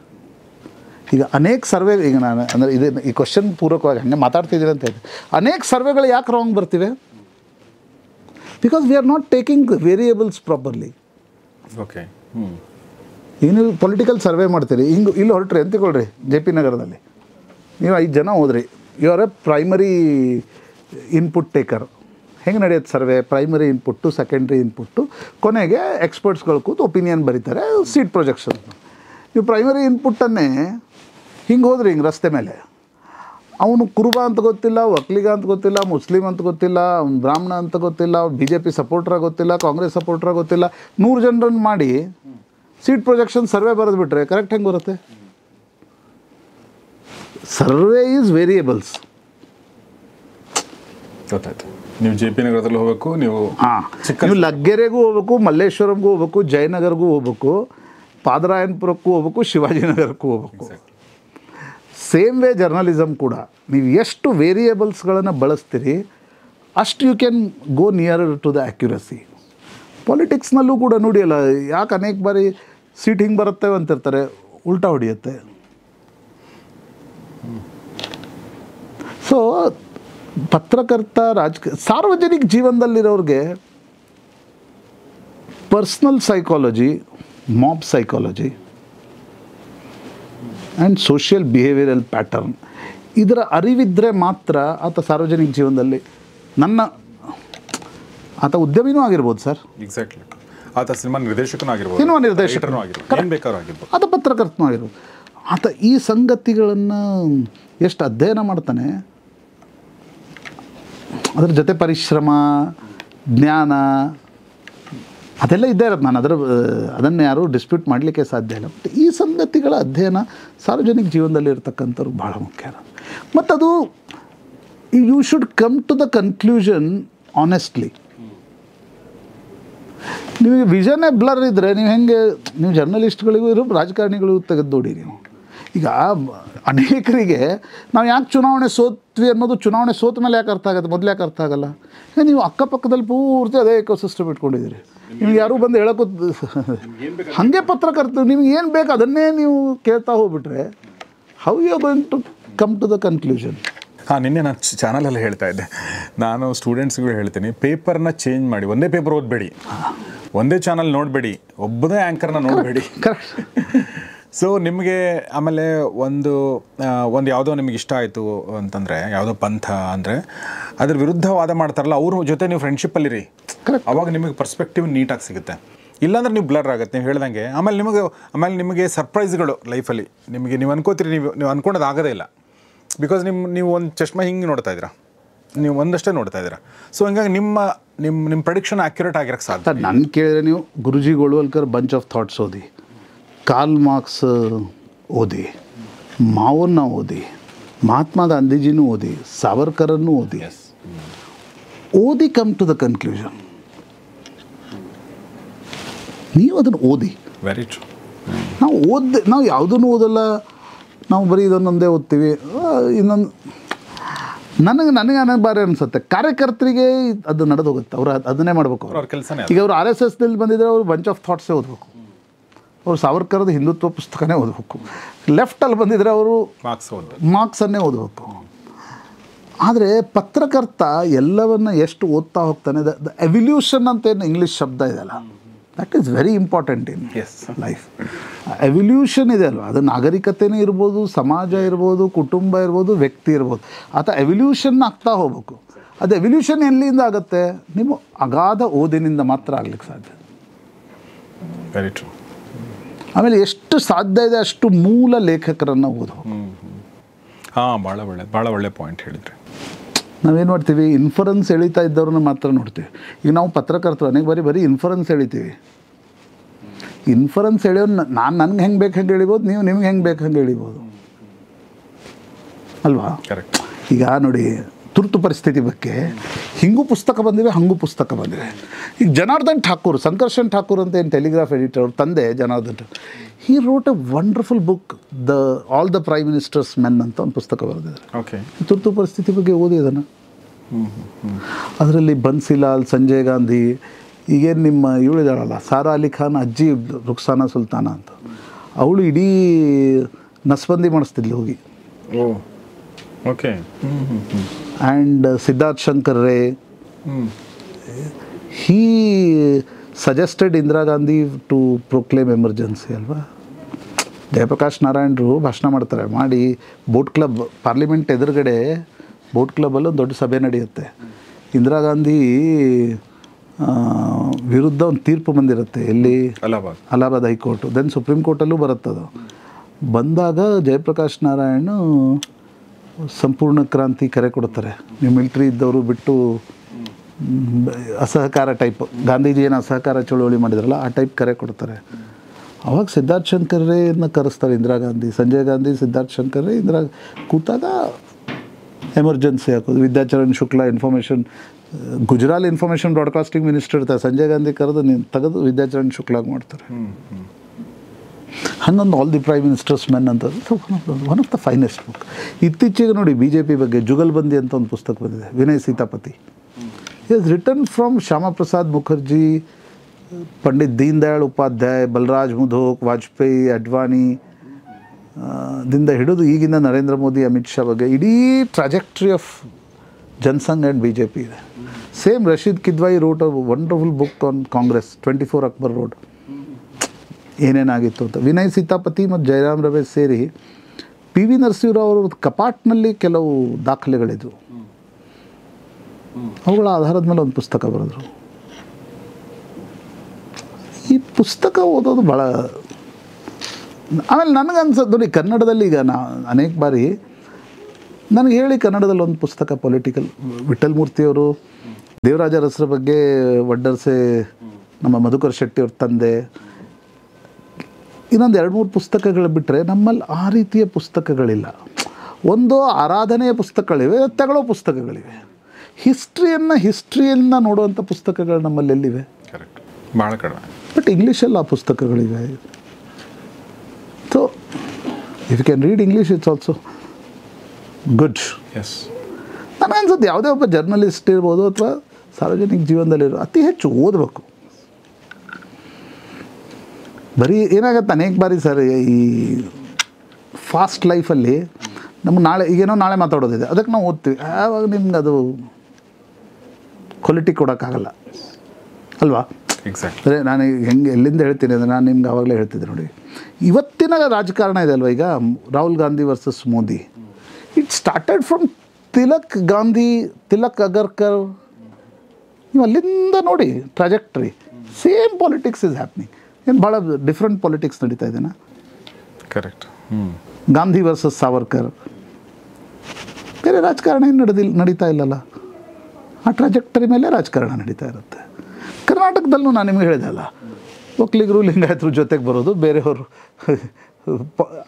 ಈಗ ಅನೇಕ ಸರ್ವೆ, ಈಗ ನಾನು ಅಂದರೆ ಇದು ಈ ಕ್ವಶನ್ ಪೂರ್ವಕವಾಗಿ ಹಂಗೆ ಮಾತಾಡ್ತಿದ್ದೀನಿ ಅಂತ ಹೇಳಿ, ಅನೇಕ ಸರ್ವೆಗಳು ಯಾಕೆ ರಾಂಗ್ ಬರ್ತಿವೆ? Because we are not taking variables properly. Okay, ಈಗ ನೀವು ಪೊಲಿಟಿಕಲ್ ಸರ್ವೆ ಮಾಡ್ತೀರಿ, ಹಿಂಗೆ ಇಲ್ಲಿ ಹೊರಟ್ರಿ ಅಂತ ತಿಳ್ಕೊಳ್ರಿ, JP ನಗರದಲ್ಲಿ ನೀವು 5 ಜನ ಹೋದ್ರಿ, you are a primary input taker. ಹೆಂಗೆ ನಡೆಯುತ್ತೆ survey? Primary input, secondary input, ಕೊನೆಗೆ ಎಕ್ಸ್ಪರ್ಟ್ಸ್ಗಳು ಕೂತು ಒಪಿನಿಯನ್ ಬರೀತಾರೆ, ಸೀಟ್ ಪ್ರೊಜೆಕ್ಷನ್. ನೀವು ಪ್ರೈಮರಿ ಇನ್ಪುಟ್ಟನ್ನೇ ಹಿಂಗೆ ಹೋದ್ರಿ, ಹಿಂಗೆ ರಸ್ತೆ ಮೇಲೆ, ಅವನು ಕುರುಬ ಅಂತ ಗೊತ್ತಿಲ್ಲ, ಒಕ್ಕಲಿಗ ಅಂತ ಗೊತ್ತಿಲ್ಲ, ಮುಸ್ಲಿಂ ಅಂತ ಗೊತ್ತಿಲ್ಲ, ಅವ್ನು ಬ್ರಾಹ್ಮಣ ಅಂತ ಗೊತ್ತಿಲ್ಲ, BJP ಸಪೋರ್ಟ್ರ ಗೊತ್ತಿಲ್ಲ, ಕಾಂಗ್ರೆಸ್ ಸಪೋರ್ಟ್ರ ಗೊತ್ತಿಲ್ಲ, 100 ಜನರನ್ನು ಮಾಡಿ ಸೀಟ್ ಪ್ರೊಜೆಕ್ಷನ್ ಸರ್ವೆ ಬರೆದು ಬಿಟ್ರೆ ಕರೆಕ್ಟ್ ಹೆಂಗೆ ಬರುತ್ತೆ? Survey is variables. ಗೊತ್ತಾಯ್ತು. ನೀವು JP ನಗರದಲ್ಲಿ ಹೋಗಬೇಕು, ನೀವು ನೀವು ಲಗ್ಗೆರೆಗೂ ಹೋಗ್ಬೇಕು, ಮಲ್ಲೇಶ್ವರಂಗೂ ಹೋಗ್ಬೇಕು, ಜಯನಗರ್ಗೂ ಹೋಗ್ಬೇಕು, ಪಾದರಾಯನಪುರಕ್ಕೂ ಹೋಗ್ಬೇಕು, ಶಿವಾಜಿನಗರಕ್ಕೂ ಹೋಗ್ಬೇಕು. ಸೇಮ್ ವೇ ಜರ್ನಲಿಸಮ್ ಕೂಡ, ನೀವು ಎಷ್ಟು ವೇರಿಯೇಬಲ್ಸ್ಗಳನ್ನು ಬಳಸ್ತೀರಿ ಅಷ್ಟು you can go nearer to the accuracy. ಪಾಲಿಟಿಕ್ಸ್ನಲ್ಲೂ ಕೂಡ ನೋಡಿ ಅಲ್ಲ, ಯಾಕೆ ಅನೇಕ ಬಾರಿ ಸೀಟ್ ಹಿಂಗೆ ಬರುತ್ತೆ ಅಂತಿರ್ತಾರೆ, ಉಲ್ಟಾ ಹೊಡೆಯುತ್ತೆ. ಸೊ ಪತ್ರಕರ್ತ, ಸಾರ್ವಜನಿಕ ಜೀವನದಲ್ಲಿರೋರಿಗೆ personal psychology, mob psychology and social behavioural pattern ಇದರ ಅರಿವಿದ್ದರೆ ಮಾತ್ರ ಆತ ಸಾರ್ವಜನಿಕ ಜೀವನದಲ್ಲಿ ಆತ ಉದ್ಯಮಿನೂ ಆಗಿರ್ಬೋದು ಸರ್. ಎಕ್ಸಾಕ್ಟ್ಲಿ. ಆತ ಸಿನಿಮಾ ನಿರ್ದೇಶಕನೂ ಆಗಿರ್ಬೋದು, ಏನು ಬೇಕಾದ್ರೂ ಆಗಿರ್ಬೋದು, ಆತ ಪತ್ರಕರ್ತನೂ ಆಗಿರ್ಬೋದು. ಆತ ಈ ಸಂಗತಿಗಳನ್ನು ಎಷ್ಟು ಅಧ್ಯಯನ ಮಾಡ್ತಾನೆ, ಅದರ ಜೊತೆ ಪರಿಶ್ರಮ, ಜ್ಞಾನ ಅದೆಲ್ಲ ಇದ್ದೇ ಇರೋದು. ನಾನು ಅದನ್ನು ಯಾರೂ ಡಿಸ್ಪ್ಯೂಟ್ ಮಾಡಲಿಕ್ಕೆ ಸಾಧ್ಯ ಇಲ್ಲ. ಬಟ್ ಈ ಸಂಗತಿಗಳ ಅಧ್ಯಯನ ಸಾರ್ವಜನಿಕ ಜೀವನದಲ್ಲಿ ಇರ್ತಕ್ಕಂಥವ್ರು ಭಾಳ ಮುಖ್ಯ. ಮತ್ತು ಅದು you should come to the conclusion honestly. ನಿಮಗೆ ವಿಷನ್ನೇ ಬ್ಲರ್ ಇದ್ದರೆ ನೀವು ಜರ್ನಲಿಸ್ಟ್ಗಳಿಗೂ ಇರೋ, ರಾಜಕಾರಣಿಗಳಿಗೂ ತೆಗೆದು ನೋಡಿ. ನೀವು ಈಗ ಅನೇಕರಿಗೆ ನಾವು ಯಾಕೆ ಚುನಾವಣೆ ಸೋತ್ವಿ ಅನ್ನೋದು ಚುನಾವಣೆ ಸೋತ ಮೇಲೆ ಯಾಕೆ ಅರ್ಥ ಆಗುತ್ತೆ, ಮೊದಲು ಯಾಕೆ ಅರ್ಥ ಆಗಲ್ಲ? ನೀವು ಅಕ್ಕಪಕ್ಕದಲ್ಲಿ ಪೂರ್ತಿ ಅದೇ ಎಕೋಸಿಸ್ಟಮ್ ಇಟ್ಕೊಂಡಿದ್ದೀರಿ. ನಿಮ್ಗೆ ಯಾರೂ ಬಂದು ಹೇಳೋಕ್ಕೂ ಹಾಗೆ ಪತ್ರಕರ್ತ ನಿಮ್ಗೆ ಏನು ಬೇಕು ಅದನ್ನೇ ನೀವು ಕೇಳ್ತಾ ಹೋಗ್ಬಿಟ್ರೆ how you are going to come to the conclusion? ನಿನ್ನೆ ನಾನು ಚಾನಲಲ್ಲಿ ಹೇಳ್ತಾ ಇದ್ದೆ, ನಾನು ಸ್ಟೂಡೆಂಟ್ಸ್ಗಳು ಹೇಳ್ತೀನಿ, ಪೇಪರ್ನ ಚೇಂಜ್ ಮಾಡಿ, ಒಂದೇ ಪೇಪರ್ ಓದಬೇಡಿ, ಒಂದೇ ಚಾನಲ್ ನೋಡಬೇಡಿ, ಒಬ್ಬನೇ ಆ್ಯಂಕರ್ನ ನೋಡಬೇಡಿ. ಕರೆಕ್ಟ್. ಸೊ ನಿಮಗೆ ಆಮೇಲೆ ಒಂದು ಯಾವುದೋ ನಿಮಗೆ ಇಷ್ಟ ಆಯಿತು ಅಂತಂದರೆ, ಯಾವುದೋ ಪಂಥ ಅಂದರೆ ಅದ್ರ ವಿರುದ್ಧ ವಾದ ಮಾಡ್ತಾರಲ್ಲ, ಅವ್ರ ಜೊತೆ ನೀವು ಫ್ರೆಂಡ್ಶಿಪ್ಪಲ್ಲಿರಿ, ಅವಾಗ ನಿಮಗೆ ಪರ್ಸ್ಪೆಕ್ಟಿವ್ ನೀಟಾಗಿ ಸಿಗುತ್ತೆ. ಇಲ್ಲಾಂದ್ರೆ ನೀವು ಬ್ಲರ್ ಆಗುತ್ತೆ ನೀವು ಹೇಳ್ದಂಗೆ. ಆಮೇಲೆ ನಿಮಗೆ ಸರ್ಪ್ರೈಸ್ಗಳು ಲೈಫಲ್ಲಿ ನೀವು ಅನ್ಕೋತೀರಿ, ನೀವು ಅನ್ಕೊಂಡದ್ದು ಆಗೋದೇ ಇಲ್ಲ. ಬಿಕಾಸ್ ನೀವು ಒಂದು ಚಶ್ಮಾ ಹಿಂಗೆ ನೋಡ್ತಾ ಇದ್ದೀರಾ, ನೀವು ಒಂದಷ್ಟೇ ನೋಡ್ತಾ ಇದ್ದೀರಾ. ಸೊ ಹಂಗಾಗಿ ನಿಮ್ಮ ಪ್ರಡಿಕ್ಷನ್ ಆ್ಯಕ್ಯುರೇಟ್ ಆಗಿರೋಕ್ಕೆ ಸಾಧ್ಯ. ನನ್ನ ಕೇಳಿದ್ರೆ ನೀವು ಗುರುಜಿ ಗೋಳ್ವಲ್ಕರ್ ಬಂಚ್ ಆಫ್ ಥಾಟ್ಸ್ ಓದಿ, ಕಾರ್ಲ್ ಮಾರ್ಕ್ಸ್ ಓದಿ, ಮಾವನ್ನ ಓದಿ, ಮಹಾತ್ಮ ಗಾಂಧೀಜಿನೂ ಓದಿ, ಸಾವರ್ಕರನ್ನು ಓದಿ ಕಮ್ ಟು ದ ಕನ್ಕ್ಲೂಷನ್. ನೀವು ಅದನ್ನು ಓದಿ. Very true. ನಾವು ಯಾವುದನ್ನು ಓದಲ್ಲ, ನಾವು ಬರೀ ಇದನ್ನೊಂದೇ ಓದ್ತೀವಿ. ಇನ್ನೊಂದು ನನಗೆ ಬಾರಿ ಅನಿಸುತ್ತೆ, ಕಾರ್ಯಕರ್ತರಿಗೆ ಅದು ನಡೆದೋಗುತ್ತೆ, ಅವರು ಅದನ್ನೇ ಮಾಡಬೇಕು. ಅವ್ರ ಕೆಲಸನೇ. ಈಗ ಅವರು RSSನಲ್ಲಿ ಬಂದಿದ್ದರೆ ಅವರು ಬಂಚ್ ಆಫ್ ಥಾಟ್ಸೇ ಓದಬೇಕು, ಅವರು ಸಾವರ್ಕರದ ಹಿಂದುತ್ವ ಪುಸ್ತಕನೇ ಓದಬೇಕು. ಲೆಫ್ಟಲ್ಲಿ ಬಂದಿದ್ದರೆ ಅವರು ಮಾರ್ಕ್ಸನ್ನೇ ಓದಬೇಕು. ಆದರೆ ಪತ್ರಕರ್ತ ಎಲ್ಲವನ್ನು ಎಷ್ಟು ಓದ್ತಾ ಹೋಗ್ತಾನೆ, ದ ಎವಲ್ಯೂಷನ್ ಅಂತ ಏನು ಇಂಗ್ಲೀಷ್ ಶಬ್ದ ಇದೆಯಲ್ಲ, that is very important in life. Evolution ಇದೆ ಅಲ್ವ, ಅದು ನಾಗರಿಕತೆನೇ ಇರ್ಬೋದು, ಸಮಾಜ ಇರ್ಬೋದು, ಕುಟುಂಬ ಇರ್ಬೋದು, ವ್ಯಕ್ತಿ ಇರ್ಬೋದು. ಎವಲ್ಯೂಷನ್ ಆಗ್ತಾ ಹೋಗ್ಬೇಕು. ಅದು ಎವಲ್ಯೂಷನ್ ಎಲ್ಲಿಂದ ಆಗುತ್ತೆ? ನೀವು ಅಗಾಧ ಓದಿನಿಂದ ಮಾತ್ರ ಆಗ್ಲಿಕ್ಕೆ ಸಾಧ್ಯ. Very true. ಆಮೇಲೆ ಎಷ್ಟು ಸಾಧ್ಯ ಇದೆ ಅಷ್ಟು ಮೂಲ ಲೇಖಕರನ್ನು ಓದಬೇಕು. ಭಾಳ ಒಳ್ಳೆ ಪಾಯಿಂಟ್ ಹೇಳಿದ್ರಿ. ನಾವೇನು ಮಾಡ್ತೀವಿ, ಇನ್ಫರೆನ್ಸ್ ಎಳಿತಾ ಇದ್ದವ್ರನ್ನ ಮಾತ್ರ ನೋಡ್ತೀವಿ. ಈಗ ನಾವು ಪತ್ರಕರ್ತರು ಅನೇಕ ಬರೀ ಇನ್ಫರೆನ್ಸ್ ಎಳಿತೀವಿ. ಇನ್ಫರೆನ್ಸ್ ಎಳೆಯೋದು ನನಗೆ ಹೆಂಗೆ ಬೇಕು ಹಂಗೆ ಎಳಿಬೋದು, ನೀವು ನಿಮ್ಗೆ ಹೆಂಗೆ ಬೇಕು ಹಂಗೆ ಎಳಿಬೋದು ಅಲ್ವಾ? ಕರೆಕ್ಟ್. ಈಗ ನೋಡಿ, ತುರ್ತು ಪರಿಸ್ಥಿತಿ ಬಗ್ಗೆ ಹಿಂಗೂ ಪುಸ್ತಕ ಬಂದಿವೆ, ಹಂಗೂ ಪುಸ್ತಕ ಬಂದಿವೆ. ಈಗ ಜನಾರ್ದನ್ ಠಾಕೂರ್, ಸಂಕರ್ಷನ್ ಠಾಕೂರ್ ಅಂತ ಏನು ಟೆಲಿಗ್ರಾಫ್ ಎಡಿಟರ್, ಅವ್ರ ತಂದೆ ಜನಾರ್ದನ್ ಠಾಕೂರ್, ಹಿ wrote A wonderful book, all the prime ministers men ಅಂತ ಒಂದು ಪುಸ್ತಕ ಬರೆದಿದ್ದಾರೆ. ಓಕೆ. ತುರ್ತು ಪರಿಸ್ಥಿತಿ ಬಗ್ಗೆ ಓದಿ ಅದನ್ನು. ಅದರಲ್ಲಿ ಬನ್ಸಿಲಾಲ್, ಸಂಜಯ್ ಗಾಂಧಿ, ಈಗೇನು ನಿಮ್ಮ ಇವಳಿದಾಳಲ್ಲ ಸಾರಾ ಅಲಿ ಖಾನ್ ಅಜ್ಜಿ ರುಕ್ಸಾನಾ ಸುಲ್ತಾನ ಅಂತ, ಅವಳು ಇಡೀ ನಸ್ಬಂದಿ ಮಾಡಿಸ್ತಿದ್ಲು ಹೋಗಿ. Okay. And Siddhartha Shankar Ray, he suggested Indira Gandhi to proclaim emergency ಅಲ್ವಾ. ಜಯಪ್ರಕಾಶ್ ನಾರಾಯಣರು ಭಾಷಣ ಮಾಡ್ತಾರೆ, ಮಾಡಿ ಬೋಟ್ ಕ್ಲಬ್, ಪಾರ್ಲಿಮೆಂಟ್ ಎದುರುಗಡೆ ಬೋಟ್ ಕ್ಲಬ್ಬಲ್ಲಿ ಒಂದು ದೊಡ್ಡ ಸಭೆ ನಡೆಯುತ್ತೆ. ಇಂದಿರಾ ಗಾಂಧಿ ವಿರುದ್ಧ ಒಂದು ತೀರ್ಪು ಬಂದಿರುತ್ತೆ, ಎಲ್ಲಿ? ಅಲಹಾಬಾದ್ ಹೈಕೋರ್ಟು. ದೆನ್ ಸುಪ್ರೀಂ ಕೋರ್ಟಲ್ಲೂ ಬರುತ್ತದು. ಬಂದಾಗ ಜಯಪ್ರಕಾಶ್ ನಾರಾಯಣ್ ಸಂಪೂರ್ಣ ಕ್ರಾಂತಿ ಕರೆ ಕೊಡ್ತಾರೆ. ನೀವು ಮಿಲ್ಟ್ರಿ ಇದ್ದವರು ಬಿಟ್ಟು ಅಸಹಕಾರ ಟೈಪ್, ಗಾಂಧೀಜಿ ಏನು ಅಸಹಕಾರ ಚಳುವಳಿ ಮಾಡಿದ್ರಲ್ಲ ಆ ಟೈಪ್ ಕರೆ ಕೊಡ್ತಾರೆ. ಅವಾಗ ಸಿದ್ಧಾರ್ಥ್ ಶಂಕರ್ ರೇನ ಕರೆಸ್ತಾರೆ ಇಂದಿರಾ ಗಾಂಧಿ, ಸಂಜಯ್ ಗಾಂಧಿ, ಸಿದ್ಧಾರ್ಥ್ ಶಂಕರ್ ರೇ ಇಂದಿರಾ ಕೂತಾಗ ಎಮರ್ಜೆನ್ಸಿ ಹಾಕೋದು. Vidyacharan Shukla information, Gujral information broadcasting minister ಇರ್ತಾರೆ, ಸಂಜಯ್ ಗಾಂಧಿ ಕರೆದು ತೆಗೆದು ವಿದ್ಯಾಚರಣ್ ಶುಕ್ಲಾಗ್ ಮಾಡ್ತಾರೆ. ಹನ್ನೊಂದು all the prime ministers men ಅಂತ one of the finest book. ಇತ್ತೀಚೆಗೆ ನೋಡಿ BJP ಬಗ್ಗೆ ಜುಗಲ್ಬಂದಿ ಅಂತ ಒಂದು ಪುಸ್ತಕ ಬಂದಿದೆ, Vinay Sitapathy. Is return from Shyama Prasad Mukherjee, Pandit Deen Dayal Upadhyay, Balraj Madhok, Vajpayee, Advani ದಿಂದ ಹಿಡಿದು ಈಗಿನ ನರೇಂದ್ರ ಮೋದಿ, ಅಮಿತ್ ಶಾ ಬಗ್ಗೆ ಇಡೀ trajectory of Jana Sangh and BJP ಇದೆ. Same Rasheed Kidwai wrote a wonderful book on Congress, 24 Akbar Road, ಏನೇನಾಗಿತ್ತು ಅಂತ. ವಿನಯ್ ಸೀತಾಪತಿ ಮತ್ತು ಜಯರಾಮ್ ರಮೇಶ್ ಸೇರಿ PV ನರಸಿಂಹರಾವ್ ಅವ್ರ ಕಪಾಟ್ನಲ್ಲಿ ಕೆಲವು ದಾಖಲೆಗಳಿದ್ವು, ಅವುಗಳ ಆಧಾರದ ಮೇಲೆ ಒಂದು ಪುಸ್ತಕ ಬರೆದರು. ಈ ಪುಸ್ತಕ ಓದೋದು ಭಾಳ. ಆಮೇಲೆ ನನಗನ್ಸೋದು ನೋಡಿ, ಕನ್ನಡದಲ್ಲಿ ಈಗ ಅನೇಕ ಬಾರಿ ನನಗೆ ಹೇಳಿ ಕನ್ನಡದಲ್ಲಿ ಒಂದು ಪುಸ್ತಕ ಪೊಲಿಟಿಕಲ್, ವಿಠಲ್ ಮೂರ್ತಿಯವರು ದೇವರಾಜ ಅರಸರ ಬಗ್ಗೆ, ವಡ್ಡರ್ಸೆ ನಮ್ಮ ಮಧುಕರ್ ಶೆಟ್ಟಿಯವ್ರ ತಂದೆ, ಇನ್ನೊಂದು 2-3 ಪುಸ್ತಕಗಳು ಬಿಟ್ಟರೆ ನಮ್ಮಲ್ಲಿ ಆ ರೀತಿಯ ಪುಸ್ತಕಗಳಿಲ್ಲ. ಒಂದು ಆರಾಧನೆಯ ಪುಸ್ತಕಗಳಿವೆ, ತಗೊಳ್ಳೋ ಪುಸ್ತಕಗಳಿವೆ. ಹಿಸ್ಟ್ರಿಯನ್ನು ನೋಡುವಂಥ ಪುಸ್ತಕಗಳು ನಮ್ಮಲ್ಲಿ ಎಲ್ಲಿವೆ? ಕರೆಕ್ಟ್, ಭಾಳ ಕಡಿಮೆ. ಬಟ್ ಇಂಗ್ಲೀಷಲ್ಲಿ ಆ ಪುಸ್ತಕಗಳಿವೆ. So if you can read English it's also good. Yes, ನನಗನ್ಸುತ್ತೆ ಯಾವುದೇ ಒಬ್ಬ ಜರ್ನಲಿಸ್ಟ್ ಇರ್ಬೋದು ಅಥವಾ ಸಾರ್ವಜನಿಕ ಜೀವನದಲ್ಲಿರೋ ಅತಿ ಹೆಚ್ಚು ಓದಬೇಕು. ಬರೀ ಏನಾಗತ್ತೆ ಅನೇಕ ಬಾರಿ ಸರ್, ಈ ಫಾಸ್ಟ್ ಲೈಫಲ್ಲಿ ನಮ್ಗೆ ನಾಳೆ ಈಗೇನೋ ನಾಳೆ ಮಾತಾಡೋದಿದೆ, ಅದಕ್ಕೆ ನಾವು ಓದ್ತೀವಿ. ಆವಾಗ ನಿಮ್ಗೆ ಅದು ಪೊಲಿಟಿಕ್ ಕೊಡೋಕ್ಕಾಗಲ್ಲ ಅಲ್ವಾ? ಎಕ್ಸಾಕ್ಟ್. ಅಂದರೆ ನಾನು ಹೆಂಗೆ ಎಲ್ಲಿಂದ ಹೇಳ್ತೀನಿ ಅಂದರೆ ನಾನು ನಿಮ್ಗೆ ಆವಾಗಲೇ ಹೇಳ್ತಿದ್ದೆ ನೋಡಿ, ಇವತ್ತಿನ ರಾಜಕಾರಣ ಇದೆ ಅಲ್ವಾ, ಈಗ Rahul Gandhi versus Modi, it started from Tilak Gandhi, Tilak Agarkar, ನೀವು ಅಲ್ಲಿಂದ ನೋಡಿ trajectory, same politics is happening. ಏನು ಭಾಳ ಡಿಫ್ರೆಂಟ್ ಪಾಲಿಟಿಕ್ಸ್ ನಡೀತಾ ಇದೆನಾ? ಕರೆಕ್ಟ್. ಗಾಂಧಿ ವರ್ಸಸ್ ಸಾವರ್ಕರ್, ಬೇರೆ ರಾಜಕಾರಣ ಏನು ನಡೀತಾ ಇಲ್ಲಲ್ಲ. ಆ ಟ್ರಾಜೆಕ್ಟರಿ ಮೇಲೆ ರಾಜಕಾರಣ ನಡೀತಾ ಇರುತ್ತೆ. ಕರ್ನಾಟಕದಲ್ಲೂ ನಾನು ನಿಮಗೆ ಹೇಳಿದೆ ಅಲ್ಲ, ಒಕ್ಕಲಿಗರು ಲಿಂಗಾಯತರು ಜೊತೆಗೆ ಬರೋದು, ಬೇರೆಯವರು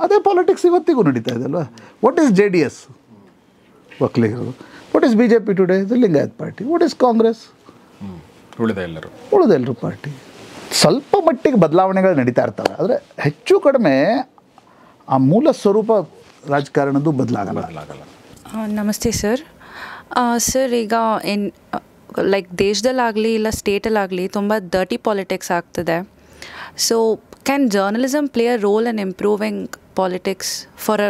ಅದೇ ಪಾಲಿಟಿಕ್ಸ್ ಇವತ್ತಿಗೂ ನಡೀತಾ ಇದೆ ಅಲ್ವಾ. What is JDS? ಒಕ್ಕಲಿಗರು. What is BJP today? The Lingayat party. What is Congress? ಉಳಿದೆಲ್ಲರೂ ಪಾರ್ಟಿ. ಸ್ವಲ್ಪ ಮಟ್ಟಿಗೆ ಬದಲಾವಣೆಗಳು ನಡೀತಾ ಇರ್ತವೆ, ಆದರೆ ಹೆಚ್ಚು ಕಡಿಮೆ ಆ ಮೂಲ ಸ್ವರೂಪ ರಾಜಕಾರಣದ್ದು ಬದಲಾಗಲ್ಲ. ನಮಸ್ತೆ ಸರ್. ಸರ್, ಈಗ ಲೈಕ್ ದೇಶದಲ್ಲಾಗಲಿ ಇಲ್ಲ ಸ್ಟೇಟಲ್ಲಾಗಲಿ ತುಂಬ ಡರ್ಟಿ ಪಾಲಿಟಿಕ್ಸ್ ಆಗ್ತದೆ. So can journalism play a role in improving politics for a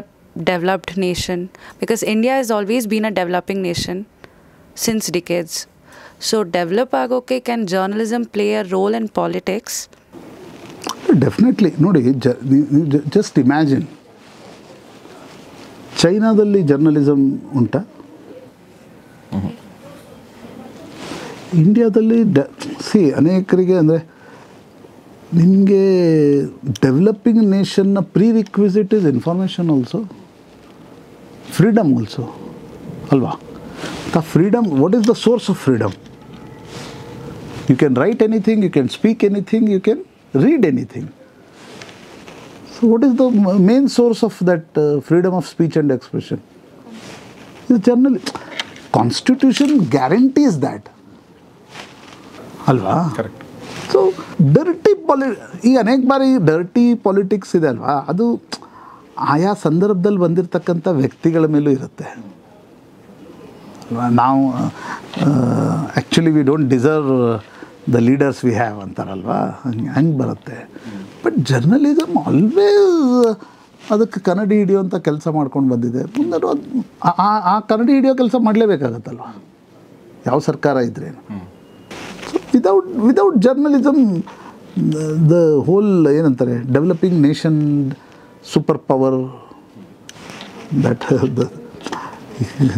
developed nation? Because India is always been a developing nation since decades. So develop ಆಗೋಕ್ಕೆ can journalism play a role in politics? Definitely. ನೋಡಿ, just imagine, ಚೈನಾದಲ್ಲಿ journalism ಉಂಟಾ? ಇಂಡಿಯಾದಲ್ಲಿ ಅನೇಕರಿಗೆ ಅಂದರೆ ನಿಮಗೆ developing ನೇಷನ್ನ prerequisite is information also, freedom also ಅಲ್ವಾ? The freedom, what is the source of freedom? You can write anything, you can speak anything, you can read anything. So what is the main source of that freedom of speech and expression? The journal constitution guarantees that, alva? Correct. So dirty ಈ ಅನೇಕ ಬಾರಿ dirty politics ಇದೆ ಅಲ್ವಾ, ಅದು ಆಯಾ ಸಂದರ್ಭದಲ್ಲಿ ಬಂದಿರತಕ್ಕಂಥ ವ್ಯಕ್ತಿಗಳ ಮೇಲೂ ಇರುತ್ತೆ. ನಾವು actually we don't deserve the leaders we have ಅಂತಾರಲ್ವಾ, ಹಂಗೆ ಬರುತ್ತೆ. ಬಟ್ ಜರ್ನಲಿಸಮ್ ಆಲ್ವೇಸ್ ಅದಕ್ಕೆ ಕನ್ನಡಿ ಹಿಡಿಯೋಂಥ ಕೆಲಸ ಮಾಡ್ಕೊಂಡು ಬಂದಿದೆ. ಮುಂದೆ ಆ ಕನ್ನಡಿ ಹಿಡಿಯೋ ಕೆಲಸ ಮಾಡಲೇಬೇಕಾಗತ್ತಲ್ವ, ಯಾವ ಸರ್ಕಾರ ಇದ್ರೇನು. So without journalism the whole ಏನಂತಾರೆ developing nation superpower that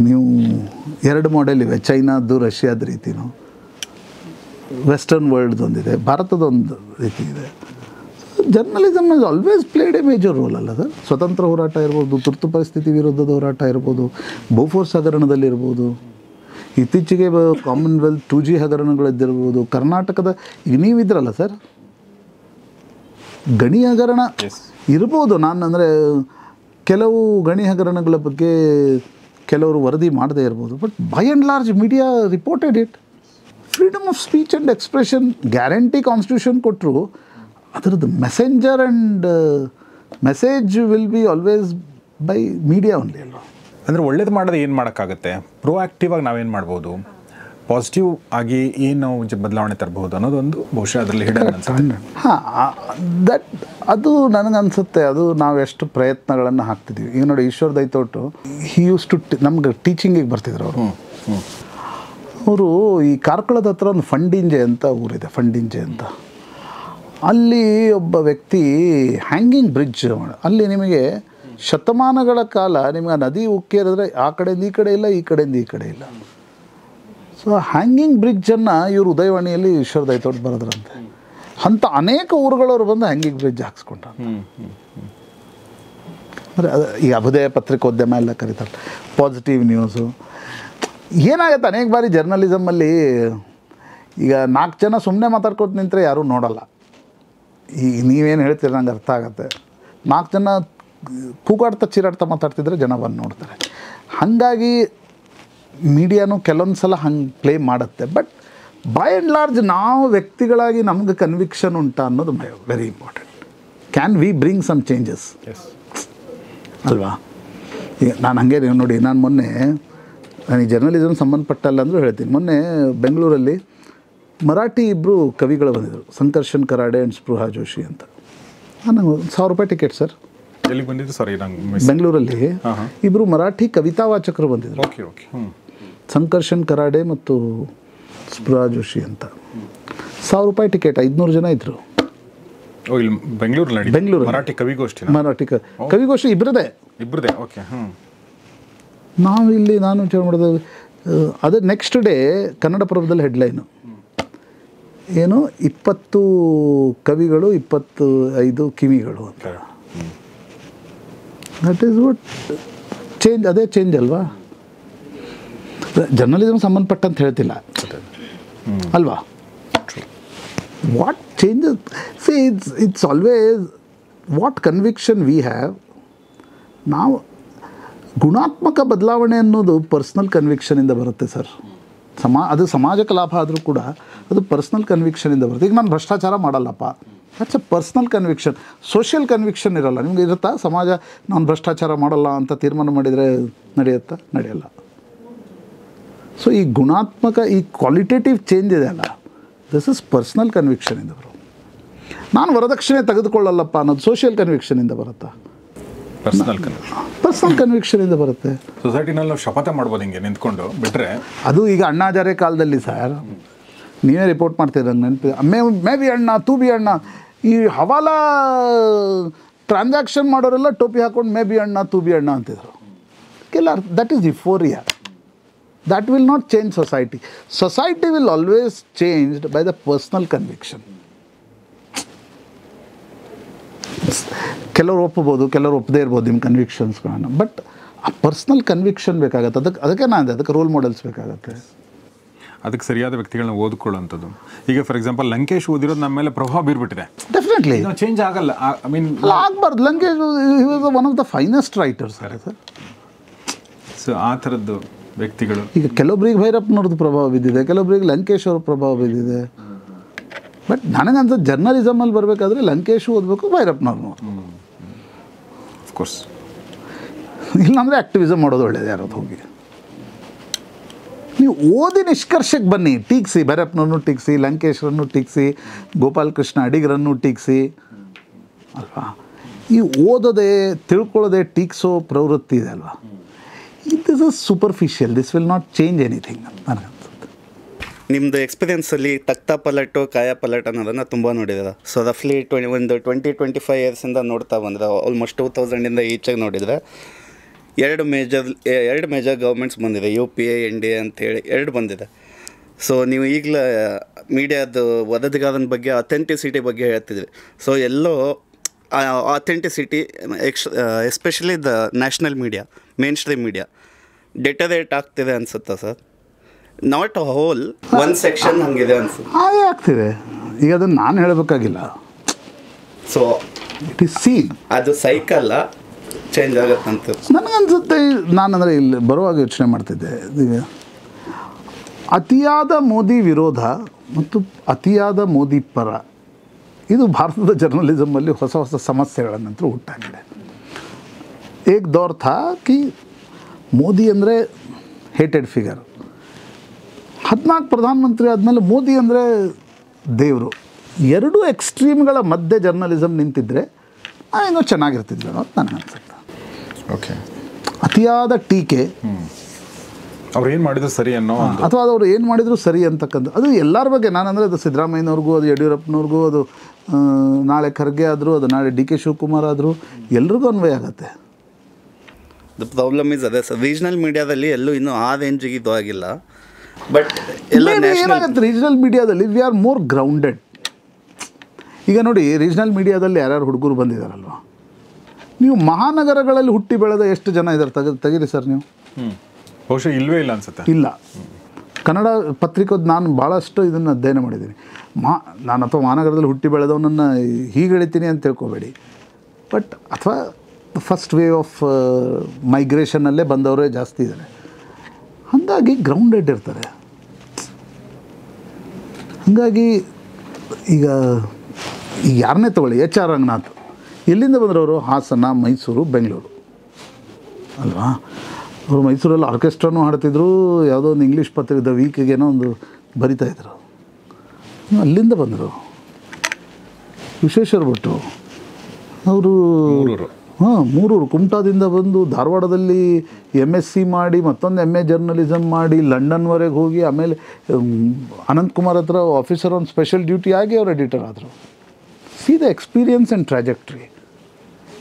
ನೀವು ಎರಡು ಮಾಡೆಲ್ ಇವೆ, ಚೈನಾದ್ದು ರಷ್ಯಾದ ರೀತಿನೂ, ವೆಸ್ಟರ್ನ್ ವರ್ಲ್ಡ್ದೊಂದಿದೆ, ಭಾರತದೊಂದು ರೀತಿ ಇದೆ. Journalism is always played A major role ಅಲ್ಲ ಸರ್. ಸ್ವತಂತ್ರ ಹೋರಾಟ ಇರ್ಬೋದು, ತುರ್ತು ಪರಿಸ್ಥಿತಿ ವಿರುದ್ಧದ ಹೋರಾಟ ಇರ್ಬೋದು, ಬೋಫೋರ್ಸ್ ಹಗರಣದಲ್ಲಿರ್ಬೋದು, ಇತ್ತೀಚೆಗೆ ಕಾಮನ್ವೆಲ್ತ್ 2G ಹಗರಣಗಳಿದ್ದಿರ್ಬೋದು, ಕರ್ನಾಟಕದ ಈಗ ನೀವಿದ್ರಲ್ಲ ಸರ್, ಗಣಿ ಹಗರಣ ಇರ್ಬೋದು. ನಾನು ಅಂದರೆ ಕೆಲವು ಗಣಿ ಹಗರಣಗಳ ಬಗ್ಗೆ ಕೆಲವರು ವರದಿ ಮಾಡದೇ ಇರ್ಬೋದು, but by and large media reported it. Freedom of speech and expression guarantee constitution ಕೊಟ್ಟರು, ಅದರದ್ದು messenger and message will be always by media only ಅಲ್ವಾ. ಅಂದರೆ ಒಳ್ಳೇದು ಮಾಡೋದು ಏನು ಮಾಡೋಕ್ಕಾಗುತ್ತೆ, ಪ್ರೋಆ್ಯಕ್ಟಿವ್ ಆಗಿ ನಾವೇನು ಮಾಡ್ಬೋದು, ಪಾಸಿಟಿವ್ ಆಗಿ ಏನು ಬದಲಾವಣೆ ತರಬಹುದು ಅನ್ನೋದೊಂದು ಬಹುಶಃ ಅದರಲ್ಲಿ ಹಿಡನ್ ಅನ್ಸುತ್ತೆ. ದಟ್ ಅದು ನನಗನ್ಸುತ್ತೆ, ಅದು ನಾವು ಎಷ್ಟು ಪ್ರಯತ್ನಗಳನ್ನು ಹಾಕ್ತಿದ್ದೀವಿ. ಈಗ ನೋಡಿ, ಈಶ್ವರ್ ದೈತೋಟು ಹಿ ಯೂಸ್ ಟು ನಮ್ಗೆ ಟೀಚಿಂಗಿಗೆ ಬರ್ತಿದ್ರು ಅವರು ಈ ಕಾರ್ಕಳದ ಹತ್ರ ಒಂದು ಫಂಡಿಂಜೆ ಅಂತ ಊರಿದೆ, ಫಂಡಿಂಜೆ ಅಂತ. ಅಲ್ಲಿ ಒಬ್ಬ ವ್ಯಕ್ತಿ ಹ್ಯಾಂಗಿಂಗ್ ಬ್ರಿಡ್ಜ್, ಅಲ್ಲಿ ನಿಮಗೆ ಶತಮಾನಗಳ ಕಾಲ ನಿಮಗೆ ನದಿ ಉಕ್ಕೇರಿದ್ರೆ ಆ ಕಡೆಯಿಂದ ಈ ಕಡೆ ಇಲ್ಲ, ಈ ಕಡೆಯಿಂದ ಈ ಕಡೆ ಇಲ್ಲ. ಸೊ ಹ್ಯಾಂಗಿಂಗ್ ಬ್ರಿಡ್ಜನ್ನು ಇವರು ಉದಯವಾಣಿಯಲ್ಲಿ ಈಶ್ವರ್ ದೈತೋಟ್ ಬರೋದ್ರಂತೆ. ಅಂಥ ಅನೇಕ ಊರುಗಳವ್ರು ಬಂದು ಹ್ಯಾಂಗಿಂಗ್ ಬ್ರಿಡ್ಜ್ ಹಾಕ್ಸ್ಕೊಂಡ್ರು. ಅಂದರೆ ಅದು ಈ ಅಭುದಯ ಪತ್ರಿಕೋದ್ಯಮ ಎಲ್ಲ ಕರೀತಾರೆ, ಪಾಸಿಟಿವ್ ನ್ಯೂಸು. ಏನಾಗುತ್ತೆ ಅನೇಕ ಬಾರಿ ಜರ್ನಲಿಸಮಲ್ಲಿ, ಈಗ 4 ಜನ ಸುಮ್ಮನೆ ಮಾತಾಡ್ಕೊತ ನಿಂತರೆ ಯಾರೂ ನೋಡೋಲ್ಲ. ಈಗ ನೀವೇನು ಹೇಳ್ತೀರಿ ನಂಗೆ ಅರ್ಥ ಆಗುತ್ತೆ. 4 ಜನ ಕೂಗಾಡ್ತಾ ಚೀರಾಡ್ತಾ ಮಾತಾಡ್ತಿದ್ರೆ ಜನ ಬಂದು ನೋಡ್ತಾರೆ. ಹಾಗಾಗಿ ಮೀಡಿಯಾನು ಕೆಲವೊಂದು ಸಲ ಹಂಗೆ ಪ್ಲೇ ಮಾಡುತ್ತೆ. ಬಟ್ ಬೈ ಆ್ಯಂಡ್ ಲಾರ್ಜ್ ನಾವು ವ್ಯಕ್ತಿಗಳಾಗಿ ನಮ್ಗೆ ಕನ್ವಿಕ್ಷನ್ ಉಂಟಾ ಅನ್ನೋದು very important. Can we bring some changes ಅಲ್ವಾ? ಈಗ ನಾನು ಹಾಗೆ ನೋಡಿ, ನಾನು ಮೊನ್ನೆ ನನಗೆ ಜರ್ನಲಿಸಮ್ ಸಂಬಂಧಪಟ್ಟಲ್ಲ ಅಂದರೂ ಹೇಳ್ತೀನಿ. ಮೊನ್ನೆ ಬೆಂಗಳೂರಲ್ಲಿ ಮರಾಠಿ ಇಬ್ಬರು ಕವಿಗಳು ಬಂದಿದ್ದರು, ಸಂಕರ್ಷನ್ ಕರಾಡೆ ಆ್ಯಂಡ್ ಸ್ಪೃಹಾ ಜೋಶಿ ಅಂತ. ನಾನು 1000 ರೂಪಾಯಿ ಟಿಕೆಟ್ ಸರ್. ಎಲ್ಲಿಗೆ ಬಂದಿದ್ದು? ಸಾರಿ, ಬೆಂಗಳೂರಲ್ಲಿ ಇಬ್ಬರು ಮರಾಠಿ ಕವಿತಾ ವಾಚಕರು ಬಂದಿದ್ದರು, ಸಂಕರ್ಷನ್ ಕರಾಡೆ ಮತ್ತು ಸ್ಪೃಹಾ ಜೋಶಿ ಅಂತ. 1000 ರೂಪಾಯಿ ಟಿಕೆಟ್, 500 ಜನ ಇದ್ದರು. ಇಲ್ಲಿ ಬೆಂಗಳೂರಲ್ಲಿ ಬೆಂಗಳೂರು ಮರಾಠಿ ಕವಿಗೋಷ್ಠಿ ಕವಿಗೋಷ್ಠಿ ಇಬ್ಬರದೇ. ಓಕೆ. ನಾವು ಇಲ್ಲಿ ನಾನು ವಿಚಾರ ಮಾಡಿದೆ, ಅದು ನೆಕ್ಸ್ಟ್ ಡೇ ಕನ್ನಡಪ್ರಭದಲ್ಲಿ ಹೆಡ್ಲೈನು ಏನು 20 ಕವಿಗಳು 25 ಕಿವಿಗಳು ಅಂತ. That is what change. ಅದೇ ಚೇಂಜ್ ಅಲ್ವಾ? ಜರ್ನಲಿಸಮ್ ಸಂಬಂಧಪಟ್ಟಂತ ಹೇಳ್ತಿಲ್ಲ ಅಲ್ವಾ? What changes, C it's always what conviction we have. ನಾವು ಗುಣಾತ್ಮಕ ಬದಲಾವಣೆ ಅನ್ನೋದು ಪರ್ಸ್ನಲ್ ಕನ್ವಿಕ್ಷನಿಂದ ಬರುತ್ತೆ ಸರ್. ಅದು ಸಮಾಜಕ್ಕೆ ಲಾಭ ಆದರೂ ಕೂಡ ಅದು ಪರ್ಸ್ನಲ್ ಕನ್ವಿಕ್ಷನಿಂದ ಬರುತ್ತೆ. ಈಗ ನಾನು ಭ್ರಷ್ಟಾಚಾರ ಮಾಡಲ್ಲಪ್ಪ, that's a personal conviction. Social conviction ಇರೋಲ್ಲ. ನಿಮ್ಗೆ ಇರುತ್ತಾ ಸಮಾಜ ನಾನು ಭ್ರಷ್ಟಾಚಾರ ಮಾಡಲ್ಲ ಅಂತ ತೀರ್ಮಾನ ಮಾಡಿದರೆ ನಡೆಯುತ್ತಾ? ನಡೆಯಲ್ಲ. ಸೊ ಈ ಗುಣಾತ್ಮಕ ಈ ಕ್ವಾಲಿಟೇಟಿವ್ ಚೇಂಜ್ ಇದೆ ಅಲ್ಲ, ದಿಸ್ ಇಸ್ ಪರ್ಸ್ನಲ್ ಕನ್ವಿಕ್ಷನಿಂದ ಬರೋದು. ನಾನು ವರದಕ್ಷಿಣೆ ತೆಗೆದುಕೊಳ್ಳಲ್ಲಪ್ಪ ಅನ್ನೋದು ಸೋಷಿಯಲ್ ಕನ್ವಿಕ್ಷನಿಂದ ಬರುತ್ತಾ? ಪರ್ಸ್ನಲ್ ಕನ್ವಿಕ್ಷನಿಂದ ಬರುತ್ತೆ. ಸೊಸೈಟಿನಲ್ಲಿ ನಾವು ಶಪಥ ಮಾಡ್ಬೋದು ಹಿಂಗೆ ನಿಂತ್ಕೊಂಡು ಬಿಟ್ಟರೆ. ಅದು ಈಗ ಅಣ್ಣಾಜಾರೆ ಕಾಲದಲ್ಲಿ ಸರ್ ನೀವೇ ರಿಪೋರ್ಟ್ ಮಾಡ್ತೀರ ನೆನಪಿ, ಮೇ ಬಿ ಅಣ್ಣ ತೂ ಬಿ ಅಣ್ಣ. ಈ ಹವಾಲಾ ಟ್ರಾನ್ಸಾಕ್ಷನ್ ಮಾಡೋರೆಲ್ಲ ಟೋಪಿ ಹಾಕೊಂಡು ಮೇ ಬಿ ಅಣ್ಣ ತೂ ಬಿ ಅಣ್ಣ ಅಂತಿದ್ರು. That is euphoria. That will not change society. Society will always changed by the personal conviction. ಕೆಲವರು ಒಪ್ಪಬೋದು, ಕೆಲವರು ಒಪ್ಪದೇ ಇರ್ಬೋದು ನಿಮ್ಮ ಕನ್ವಿಕ್ಷನ್ಸ್ಗಳನ್ನು, ಬಟ್ ಆ ಪರ್ಸ್ನಲ್ ಕನ್ವಿಕ್ಷನ್ ಬೇಕಾಗತ್ತೆ. ಅದಕ್ಕೆ ನಾನು ಅದಕ್ಕೆ ರೋಲ್ ಮಾಡೆಲ್ಸ್ ಬೇಕಾಗತ್ತೆ. ಅದಕ್ಕೆ ಸರಿಯಾದ ವ್ಯಕ್ತಿಗಳನ್ನ ಓದ್ಕೊಳ್ಳೋಂಥದ್ದು. ಈಗ ಫಾರ್ ಎಕ್ಸಾಂಪಲ್ ಲಂಕೇಶ್ ಓದಿರೋದು ನಮ್ಮ ಮೇಲೆ ಪ್ರಭಾವ ಬೀರ್ಬಿಟ್ಟಿದೆ. ಡೆಫಿನೆಟ್ಲಿ ಚೇಂಜ್ ಆಗಲ್ಲ. ಐ ಮೀನ್ ಆಗಬಾರ್ದು. Lankesh he was one of the finest writers sir. So ಆ ಥರದ್ದು ವ್ಯಕ್ತಿಗಳು ಈಗ ಕೆಲವೊಬ್ರಿಗೆ ಭೈರಪ್ಪನವ್ರದ್ದು ಪ್ರಭಾವ ಬಿದ್ದಿದೆ, ಕೆಲವೊಬ್ರಿಗೆ ಲಂಕೇಶ್ ಅವ್ರ ಪ್ರಭಾವ ಬಿದ್ದಿದೆ. ಬಟ್ ನನಗಂತ ಜರ್ನಲಿಸಮಲ್ಲಿ ಬರಬೇಕಾದ್ರೆ ಲಂಕೇಶು ಓದಬೇಕು, ಭೈರಪ್ಪನವ್ರನ್ನೂ ಅಫ್ಕೋರ್ಸ್. ಇಲ್ಲಾಂದರೆ ಆ್ಯಕ್ಟಿವಿಸಮ್ ಮಾಡೋದು ಒಳ್ಳೇದು. ಯಾರದು ಹೋಗಿ ನೀವು ಓದಿ ನಿಷ್ಕರ್ಷಕ್ಕೆ ಬನ್ನಿ, ಟೀಕ್ಸಿ, ಭೈರಪ್ಪನವ್ರನ್ನೂ ಟೀಕ್ಸಿ, ಲಂಕೇಶ್ರನ್ನು ಟೀಕ್ಸಿ, ಗೋಪಾಲ್ ಕೃಷ್ಣ ಅಡಿಗರನ್ನು ಟೀಕ್ಸಿ ಅಲ್ವಾ? ಈ ಓದೋದೇ ತಿಳ್ಕೊಳ್ಳೋದೇ ಟೀಕ್ಸೋ ಪ್ರವೃತ್ತಿ ಇದೆ ಅಲ್ವಾ? This is superficial. This will not change anything ನನಗನ್ಸುತ್ತೆ. ನಿಮ್ಮದು ಎಕ್ಸ್ಪೀರಿಯನ್ಸಲ್ಲಿ ತಕ್ತಾ ಪಲಟು ಕಾಯ ಪಲಟ್ ಅನ್ನೋದನ್ನು ತುಂಬ ನೋಡಿದ್ದೀರ. ಸೊ ರಫ್ಲಿ 20-25 ಇಯರ್ಸಿಂದ ನೋಡ್ತಾ ಬಂದರೆ, ಆಲ್ಮೋಸ್ಟ್ 2000ಇಂದ ಈಚೆಗೆ ನೋಡಿದರೆ ಎರಡು ಮೇಜರ್ ಗೌರ್ಮೆಂಟ್ಸ್ ಬಂದಿದೆ, UPA NDA ಅಂತೇಳಿ 2 ಬಂದಿದೆ. ಸೊ ನೀವು ಈಗಲೇ ಮೀಡಿಯಾದ ವರದಿಗಾರನ ಬಗ್ಗೆ ಅಥೆಂಟಿಸಿಟಿ ಬಗ್ಗೆ ಹೇಳ್ತಿದ್ವಿ. ಸೊ ಎಲ್ಲೋ authenticity especially the national media, mainstream media deteriorate ಆಗ್ತಿದೆ ಅನಿಸುತ್ತಾ ಸರ್? ನಾಟ್ ಅ ಹೋಲ್, ಒಂದು ಸೆಕ್ಷನ್ ಹಂಗಿದೆ ಅನ್ಸುತ್ತೆ. ಹಾಗೆ ಆಗ್ತಿದೆ. ಈಗ ಅದನ್ನು ನಾನು ಹೇಳಬೇಕಾಗಿಲ್ಲ. So it is seen. ಅದು ಸೈಕಲ್ಲ ಚೇಂಜ್ ಆಗುತ್ತಂತ ನನಗನ್ಸುತ್ತೆ. ನಾನಂದರೆ ಇಲ್ಲಿ ಬರುವಾಗ ಯೋಚನೆ ಮಾಡ್ತಿದ್ದೆ, ಈಗ ಅತಿಯಾದ ಮೋದಿ ವಿರೋಧ ಮತ್ತು ಅತಿಯಾದ ಮೋದಿ ಪರ ಇದು ಭಾರತದ ಜರ್ನಲಿಸಮಲ್ಲಿ ಹೊಸ ಹೊಸ ಸಮಸ್ಯೆಗಳನ್ನಂತೂ ಹುಟ್ಟಾಗಿದೆ. ಏಕ್ ದೌರ್ ಥಾ ಕಿ ಮೋದಿ ಅಂದರೆ ಹೇಟೆಡ್ ಫಿಗರ್. 14 ಪ್ರಧಾನಮಂತ್ರಿ ಆದಮೇಲೆ ಮೋದಿ ಅಂದರೆ ದೇವರು. 2 ಎಕ್ಸ್ಟ್ರೀಮ್ಗಳ ಮಧ್ಯೆ ಜರ್ನಲಿಸಮ್ ನಿಂತಿದ್ದರೆ ಏನೋ ಚೆನ್ನಾಗಿರ್ತಿದ್ವಿ ಅನ್ನೋದು ನನಗನ್ಸುತ್ತೆ. ಓಕೆ. ಅತಿಯಾದ ಟೀಕೆ, ಅವ್ರು ಏನು ಮಾಡಿದ್ರು ಸರಿ ಅನ್ನೋ, ಅಥವಾ ಅವರು ಏನು ಮಾಡಿದ್ರು ಸರಿ ಅಂತಕ್ಕಂಥ, ಅದು ಎಲ್ಲರ ಬಗ್ಗೆ. ನಾನಂದರೆ ಅದು ಸಿದ್ದರಾಮಯ್ಯನವ್ರಿಗೂ, ಅದು ಯಡಿಯೂರಪ್ಪನವ್ರಿಗೂ, ಅದು ನಾಳೆ ಖರ್ಗೆ ಆದರೂ, ಅದು ನಾಳೆ DK ಶಿವಕುಮಾರ್ ಆದರೂ ಎಲ್ರಿಗೂ ಅನ್ವಯ ಆಗುತ್ತೆ. ದ ಪ್ರಾಬ್ಲಮ್ ಇಸ್ ಅದೇ ಸರ್, ರೀಜ್ನಲ್ ಮೀಡಿಯಾದಲ್ಲಿ ಎಲ್ಲೂ ಇನ್ನೂ ಆ ರೇಂಜಿಗೆ ಇದು ಆಗಿಲ್ಲ. ಬಟ್ ಎಲ್ಲ ಏನಾಗುತ್ತೆ ರೀಜ್ನಲ್ ಮೀಡಿಯಾದಲ್ಲಿ ವಿ ಆರ್ ಮೋರ್ ಗ್ರೌಂಡೆಡ್. ಈಗ ನೋಡಿ, ರೀಜ್ನಲ್ ಮೀಡಿಯಾದಲ್ಲಿ ಯಾರ್ಯಾರು ಹುಡುಗರು ಬಂದಿದ್ದಾರಲ್ವ, ನೀವು ಮಹಾನಗರಗಳಲ್ಲಿ ಹುಟ್ಟಿ ಬೆಳೆದ ಎಷ್ಟು ಜನ ಇದ್ದಾರೆ ತೆಗೀರಿ ಸರ್ ನೀವು. ಬಹುಶಃ ಇಲ್ಲವೇ ಇಲ್ಲ ಅನ್ಸುತ್ತೆ. ಇಲ್ಲ. ಕನ್ನಡ ಪತ್ರಿಕೋದು ನಾನು ಭಾಳಷ್ಟು ಇದನ್ನು ಅಧ್ಯಯನ ಮಾಡಿದ್ದೀನಿ. ನಾನು ಅಥವಾ ಮಹಾನಗರದಲ್ಲಿ ಹುಟ್ಟಿ ಬೆಳೆದವನನ್ನು ಹೀಗೆ ಹೇಳ್ತೀನಿ ಅಂತ ತಿಳ್ಕೊಬೇಡಿ. ಬಟ್ ಅಥವಾ ಫಸ್ಟ್ ವೇವ್ ಆಫ್ ಮೈಗ್ರೇಷನಲ್ಲೇ ಬಂದವರೇ ಜಾಸ್ತಿ ಇದ್ದಾರೆ. ಹಾಗಾಗಿ ಗ್ರೌಂಡೆಡ್ ಇರ್ತಾರೆ. ಹಾಗಾಗಿ ಈಗ ಯಾರನ್ನೇ ತಗೊಳ್ಳಿ, HR ರಂಗನಾಥ್ ಎಲ್ಲಿಂದ ಬಂದರವರು? ಹಾಸನ, ಮೈಸೂರು, ಬೆಂಗಳೂರು ಅಲ್ವಾ? ಅವರು ಮೈಸೂರಲ್ಲಿ ಆರ್ಕೆಸ್ಟ್ರಾನೂ ಹಾಡ್ತಿದ್ರು, ಯಾವುದೋ ಒಂದು ಇಂಗ್ಲೀಷ್ ಪತ್ರಿಕೆ ದ ವೀಕ್ಗೇನೋ ಒಂದು ಬರಿತಾಯಿದ್ರು. ಅಲ್ಲಿಂದ ಬಂದರು. ವಿಶ್ವೇಶ್ವರ ಭಟ್ರು ಅವರು ಹಾಂ, ಮೂರೂರು ಕುಮಟಾದಿಂದ ಬಂದು ಧಾರವಾಡದಲ್ಲಿ MSc ಮಾಡಿ ಮತ್ತೊಂದು MA ಜರ್ನಲಿಸಮ್ ಮಾಡಿ ಲಂಡನ್ವರೆಗೆ ಹೋಗಿ ಆಮೇಲೆ ಅನಂತಕುಮಾರ್ ಹತ್ರ ಆಫೀಸರ್ ಆನ್ ಸ್ಪೆಷಲ್ ಡ್ಯೂಟಿ ಆಗಿ ಅವ್ರು ಎಡಿಟರ್ ಆದರು. See the experience and trajectory.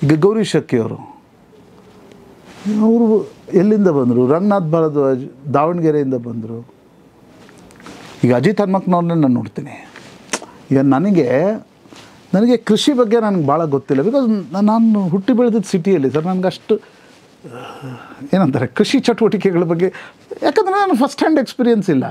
ಈಗ ಗೌರಿ ಶಕ್ಕಿ ಅವರು ಎಲ್ಲಿಂದ ಬಂದರು? ರಂಗನಾಥ್ ಭಾರದ್ವಾಜ್ ದಾವಣಗೆರೆಯಿಂದ ಬಂದರು. ಈಗ ಅಜಿತ್ ಹನುಮಕ್ನವ್ರನ್ನೇ ನಾನು ನೋಡ್ತೀನಿ. ಈಗ ನನಗೆ ಕೃಷಿ ಬಗ್ಗೆ ನನಗೆ ಭಾಳ ಗೊತ್ತಿಲ್ಲ, ಬಿಕಾಸ್ ನಾನು ಹುಟ್ಟಿ ಬೆಳೆದಿದ್ದು ಸಿಟಿಯಲ್ಲಿ ಸರ್. ನನಗೆ ಅಷ್ಟು ಏನಂತಾರೆ ಕೃಷಿ ಚಟುವಟಿಕೆಗಳ ಬಗ್ಗೆ, ಯಾಕಂದರೆ ನಾನು ಫಸ್ಟ್ ಹ್ಯಾಂಡ್ ಎಕ್ಸ್ಪೀರಿಯನ್ಸ್ ಇಲ್ಲ.